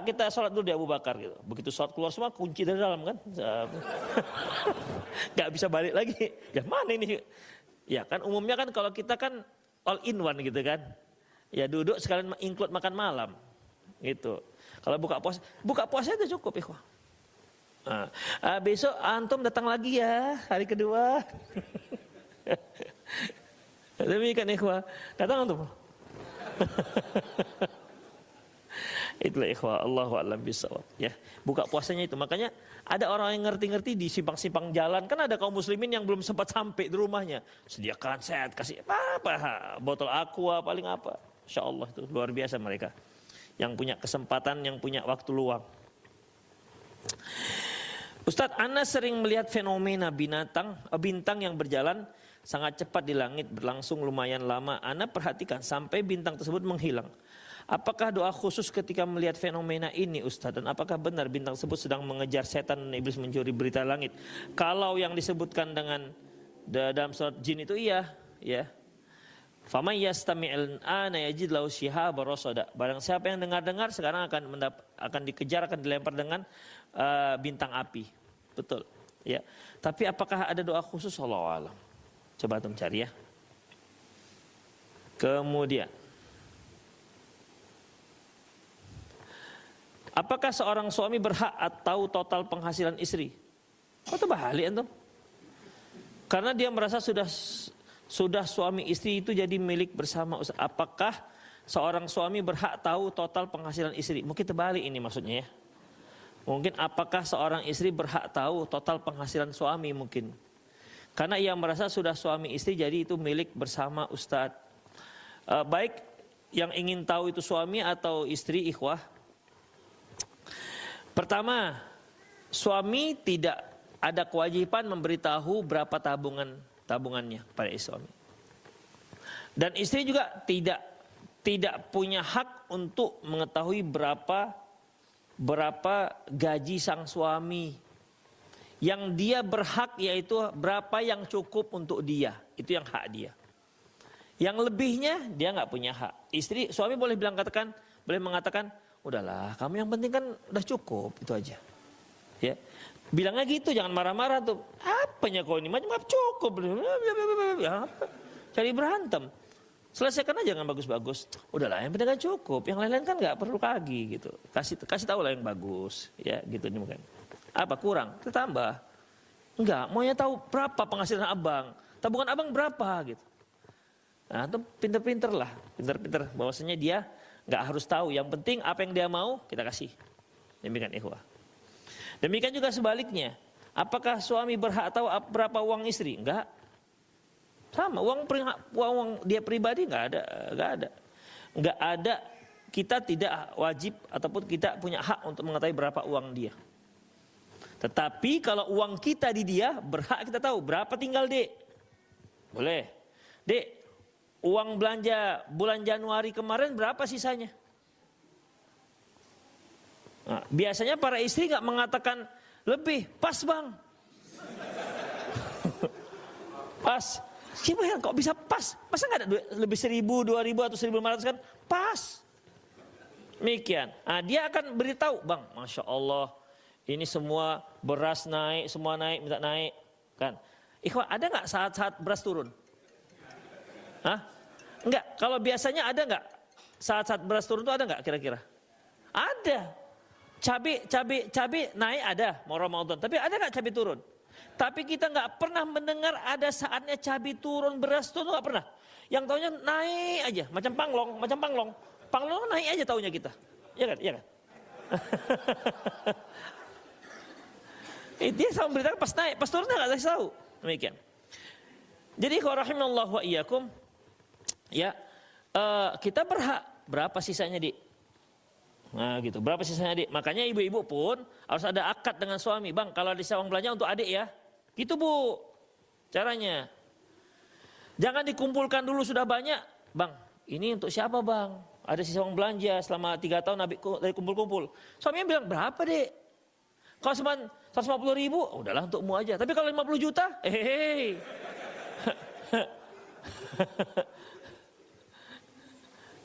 Kita sholat dulu di Abu Bakar gitu. Begitu sholat keluar semua kunci dari dalam kan. Gak bisa balik lagi. Ya mana ini? Ya kan umumnya kan kalau kita kan all in one gitu kan. Ya duduk sekalian include makan malam. Gitu. Kalau buka puasa itu cukup ikhwah. Besok antum datang lagi ya hari kedua. Demikian ikhwah. Datang antum. Itulah ikhwah, Allahu a'lam bishawab. Ya, buka puasanya itu. Makanya ada orang yang ngerti-ngerti di simpang-simpang jalan. Kan ada kaum muslimin yang belum sempat sampai di rumahnya. Sediakan set, kasih apa, botol aqua paling apa. Insya Allah itu luar biasa mereka. Yang punya kesempatan, yang punya waktu luang. Ustadz, Ana sering melihat fenomena bintang yang berjalan sangat cepat di langit, berlangsung lumayan lama. Ana perhatikan sampai bintang tersebut menghilang. Apakah doa khusus ketika melihat fenomena ini Ustadz? Dan apakah benar bintang tersebut sedang mengejar setan dan iblis mencuri berita langit? Kalau yang disebutkan dengan dalam surat jin itu iya, ya. Faman yastami'il ana yajid lahu shihaban rasada. Barang siapa yang dengar-dengar sekarang akan dikejar, akan dilempar dengan bintang api. Betul, ya. Tapi apakah ada doa khusus? Allahu a'lam. Coba antum cari ya. Kemudian, apakah seorang suami berhak atau total penghasilan istri? Kok terbalik antum? Karena dia merasa sudah suami istri itu jadi milik bersama. Apakah seorang suami berhak tahu total penghasilan istri? Mungkin terbalik ini maksudnya ya. Mungkin apakah seorang istri berhak tahu total penghasilan suami mungkin. Karena ia merasa sudah suami istri jadi itu milik bersama Ustadz. Baik yang ingin tahu itu suami atau istri ikhwah. Pertama, suami tidak ada kewajiban memberitahu berapa tabungannya pada suami. Dan istri juga tidak punya hak untuk mengetahui berapa gaji sang suami. Yang dia berhak yaitu berapa yang cukup untuk dia. Itu yang hak dia. Yang lebihnya dia nggak punya hak. Suami boleh mengatakan, udahlah, kamu yang penting kan udah cukup, itu aja. Ya. Bilangnya gitu, jangan marah-marah tuh. Apanya kau ini macam cukup. Ya, cari berantem. Selesaikan aja dengan bagus-bagus. Udahlah, yang penting kan cukup. Yang lain-lain kan nggak perlu lagi gitu. Kasih tahu lah yang bagus, ya gitu nih mungkin. Apa kurang? Kita tambah. Enggak, maunya tahu berapa penghasilan abang. Tabungan abang berapa gitu. Nah, itu pinter-pinter lah. Pinter-pinter bahwasanya dia nggak harus tahu. Yang penting apa yang dia mau kita kasih. Demikian ikhwah. Demikian juga sebaliknya. Apakah suami berhak tahu berapa uang istri? Enggak. Sama, uang dia pribadi enggak ada. Enggak ada. Kita tidak wajib ataupun kita punya hak untuk mengetahui berapa uang dia. Tetapi kalau uang kita di dia, berhak kita tahu berapa tinggal Dek. Boleh. Dek, uang belanja bulan Januari kemarin berapa sisanya? Nah, biasanya para istri nggak mengatakan lebih, pas bang. Pas. Gimana kok bisa pas? Masa nggak ada lebih 1.000, 2.000 atau 1.500 kan? Pas. Demikian. Nah, dia akan beritahu, bang, Masya Allah, ini semua beras naik, semua naik, minta naik, kan? Ikhwah, ada nggak saat-saat beras turun? Hah? Enggak. Kalau biasanya ada nggak saat-saat beras turun itu ada nggak kira-kira? Ada. Cabai naik ada mau Ramadan, tapi ada nggak cabai turun? Tapi kita nggak pernah mendengar ada saatnya cabai turun, beras turun, nggak pernah. Yang taunya naik aja, macam panglong naik aja taunya kita, ya kan? Dia sama beritakan pas naik, pas turun nggak tahu. Demikian. Jadi kalau rahimallahu wa iyyakum, ya kita berhak berapa sisanya Nah gitu, berapa sisanya adik? Makanya ibu-ibu pun harus ada akad dengan suami. Bang, kalau ada sisa uang belanja untuk adik ya. Gitu Bu, caranya. Jangan dikumpulkan dulu sudah banyak. Bang, ini untuk siapa bang? Ada sisa uang belanja selama 3 tahun dari kumpul-kumpul. Suaminya bilang, berapa dek? Kalau cuma 150 ribu, udahlah untukmu aja. Tapi kalau 50 juta, hehehe.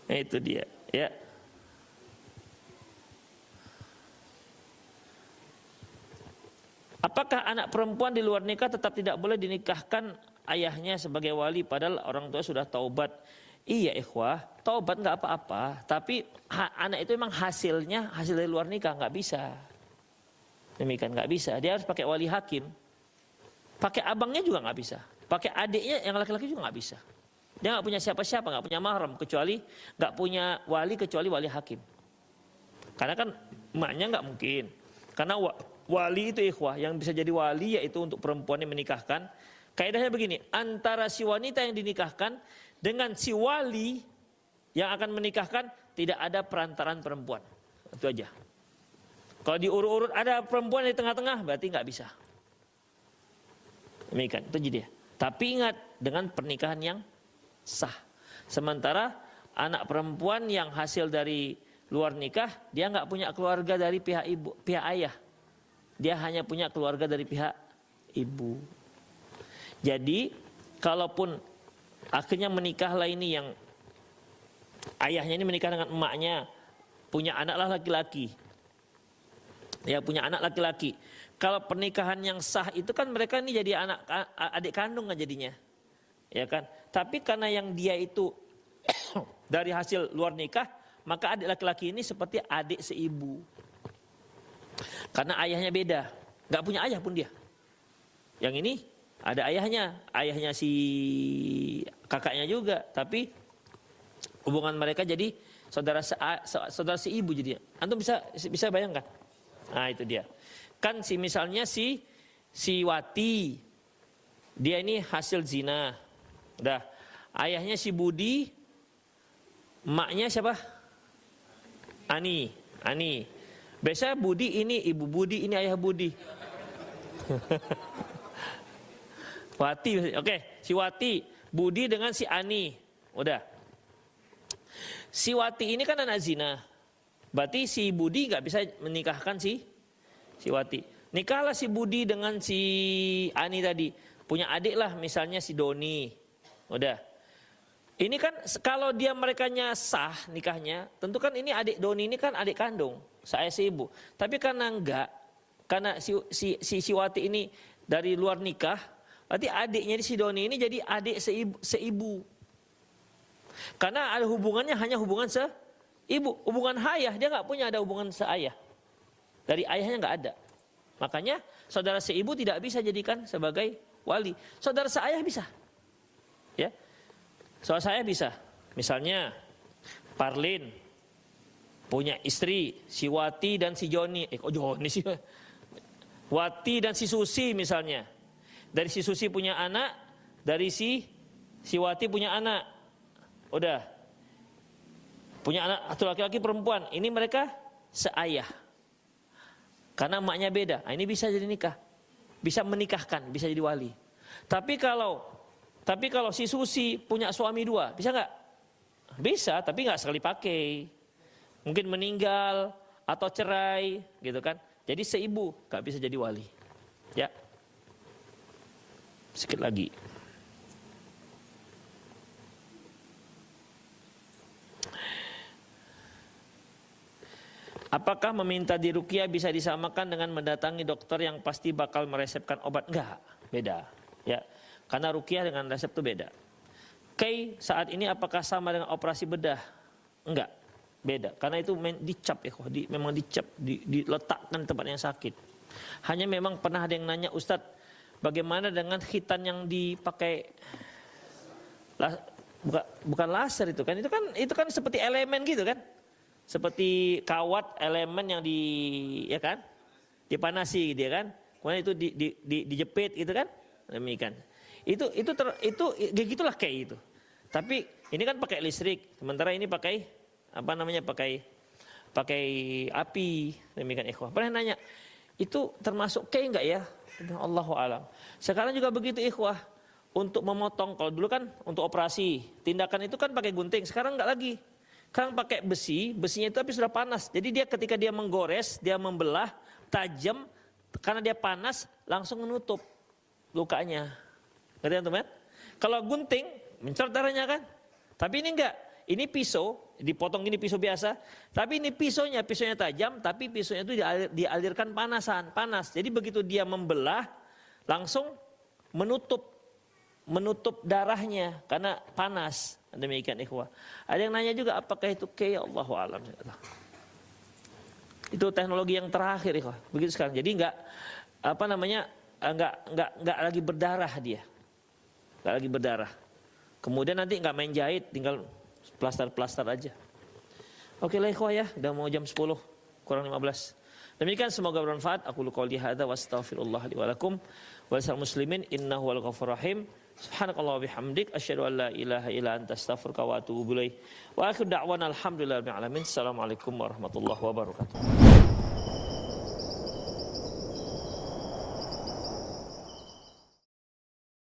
Itu dia, ya. Apakah anak perempuan di luar nikah tetap tidak boleh dinikahkan ayahnya sebagai wali padahal orang tua sudah taubat? Iya ikhwah, taubat nggak apa-apa, tapi anak itu memang hasil dari luar nikah, nggak bisa. Demikian nggak bisa, dia harus pakai wali hakim. Pakai abangnya juga nggak bisa, pakai adiknya yang laki-laki juga nggak bisa. Dia nggak punya siapa-siapa, nggak punya mahram kecuali nggak punya wali kecuali wali hakim. Karena kan emaknya nggak mungkin, karena wali itu ikhwah, yang bisa jadi wali yaitu untuk perempuan yang menikahkan. Kaidahnya begini, antara si wanita yang dinikahkan dengan si wali yang akan menikahkan tidak ada perantaran perempuan. Itu aja. Kalau diurut-urut ada perempuan di tengah-tengah berarti nggak bisa. Demikian, itu jadi. Tapi ingat dengan pernikahan yang sah. Sementara anak perempuan yang hasil dari luar nikah, dia nggak punya keluarga dari pihak ibu, pihak ayah. Dia hanya punya keluarga dari pihak ibu. Jadi kalaupun akhirnya menikahlah ini yang ayahnya ini menikah dengan emaknya, punya anaklah laki-laki. Ya punya anak laki-laki. Kalau pernikahan yang sah itu kan mereka ini jadi adik kandung kan jadinya. Ya kan? Tapi karena yang dia itu dari hasil luar nikah, maka adik laki-laki ini seperti adik seibu. Karena ayahnya beda, nggak punya ayah pun dia. Yang ini ada ayahnya si kakaknya juga, tapi hubungan mereka jadi saudara si ibu jadi. Antum bisa bayangkan? Nah itu dia. Kan misalnya si Wati, dia ini hasil zina, udah. Ayahnya si Budi, emaknya siapa? Ani. Biasa Budi ini ibu Budi, ini ayah Budi. Wati, oke, si Wati, Budi dengan si Ani, udah. Si Wati ini kan anak zina, berarti si Budi nggak bisa menikahkan si Wati. Nikahlah si Budi dengan si Ani tadi, punya adik lah, misalnya si Doni, udah. Ini kan kalau dia merekanya sah nikahnya, tentu kan ini adik Doni ini kan adik kandung, saya si ibu. Tapi karena enggak, karena si Wati ini dari luar nikah, berarti adiknya si Doni ini jadi adik seibu. Karena ada hubungannya hanya hubungan seibu, hubungan ayah, dia nggak punya ada hubungan seayah. Dari ayahnya nggak ada. Makanya saudara seibu tidak bisa jadikan sebagai wali. Saudara seayah bisa. Ya. Soal saya bisa, misalnya Parlin punya istri, si Wati dan si Joni. Kok Joni sih? Wati dan si Susi misalnya. Dari si Susi punya anak, dari si Wati punya anak. Udah. Punya anak satu laki-laki perempuan. Ini mereka seayah. Karena emaknya beda. Nah, ini bisa jadi nikah. Bisa menikahkan, bisa jadi wali. Tapi kalau si Susi punya suami 2, bisa nggak? Bisa, tapi nggak sekali pakai. Mungkin meninggal atau cerai, gitu kan? Jadi seibu nggak bisa jadi wali. Ya, sedikit lagi. Apakah meminta diruqyah bisa disamakan dengan mendatangi dokter yang pasti bakal meresepkan obat? Enggak, beda. Ya, karena ruqyah dengan resep itu beda. Saat ini apakah sama dengan operasi bedah? Enggak, beda. Karena itu dicap ya, memang dicap, diletakkan tempat yang sakit. Hanya memang pernah ada yang nanya, Ustadz, bagaimana dengan khitan yang dipakai? Bukan laser itu kan seperti elemen gitu kan? Seperti kawat elemen yang dipanasi gitu ya kan, kemudian itu dijepit gitu kan, demikian. Itu gitulah kayak itu. Tapi ini kan pakai listrik, sementara ini pakai pakai api, demikian ikhwah. Pernah nanya, itu termasuk enggak ya? Allahu a'lam. Sekarang juga begitu ikhwah, untuk memotong, kalau dulu kan untuk operasi, tindakan itu kan pakai gunting, sekarang enggak lagi. Sekarang pakai besinya itu tapi sudah panas. Jadi dia ketika dia menggores, dia membelah, tajam, karena dia panas, langsung menutup lukanya. Ngerti kan teman? Kalau gunting, mencorot darahnya kan? Tapi ini enggak, ini pisau, dipotong gini pisau biasa. Tapi ini pisaunya tajam, tapi pisaunya itu dialirkan panas. Jadi begitu dia membelah, langsung menutup darahnya karena panas. Demikian ikhwah. Ada yang nanya juga apakah itu Allahu a'lam. Itu teknologi yang terakhir ikhwah. Begitu sekarang. Jadi enggak lagi berdarah dia. Enggak lagi berdarah. Kemudian nanti enggak main jahit, tinggal plaster aja. Oke lah ikhwah ya, udah mau jam 10 kurang 15. Demikian semoga bermanfaat. Aku qouli hadza wa astaghfirullah li wa lakum wa lisal muslimin innahu wal ghafurur rahim. Subhanakallah wa bihamdik asyhadu an la ilaha illa anta astaghfiruka wa atubu ilaik. Wa akhiru da'wana alhamdulillahi rabbil alamin. Assalamualaikum warahmatullahi wabarakatuh.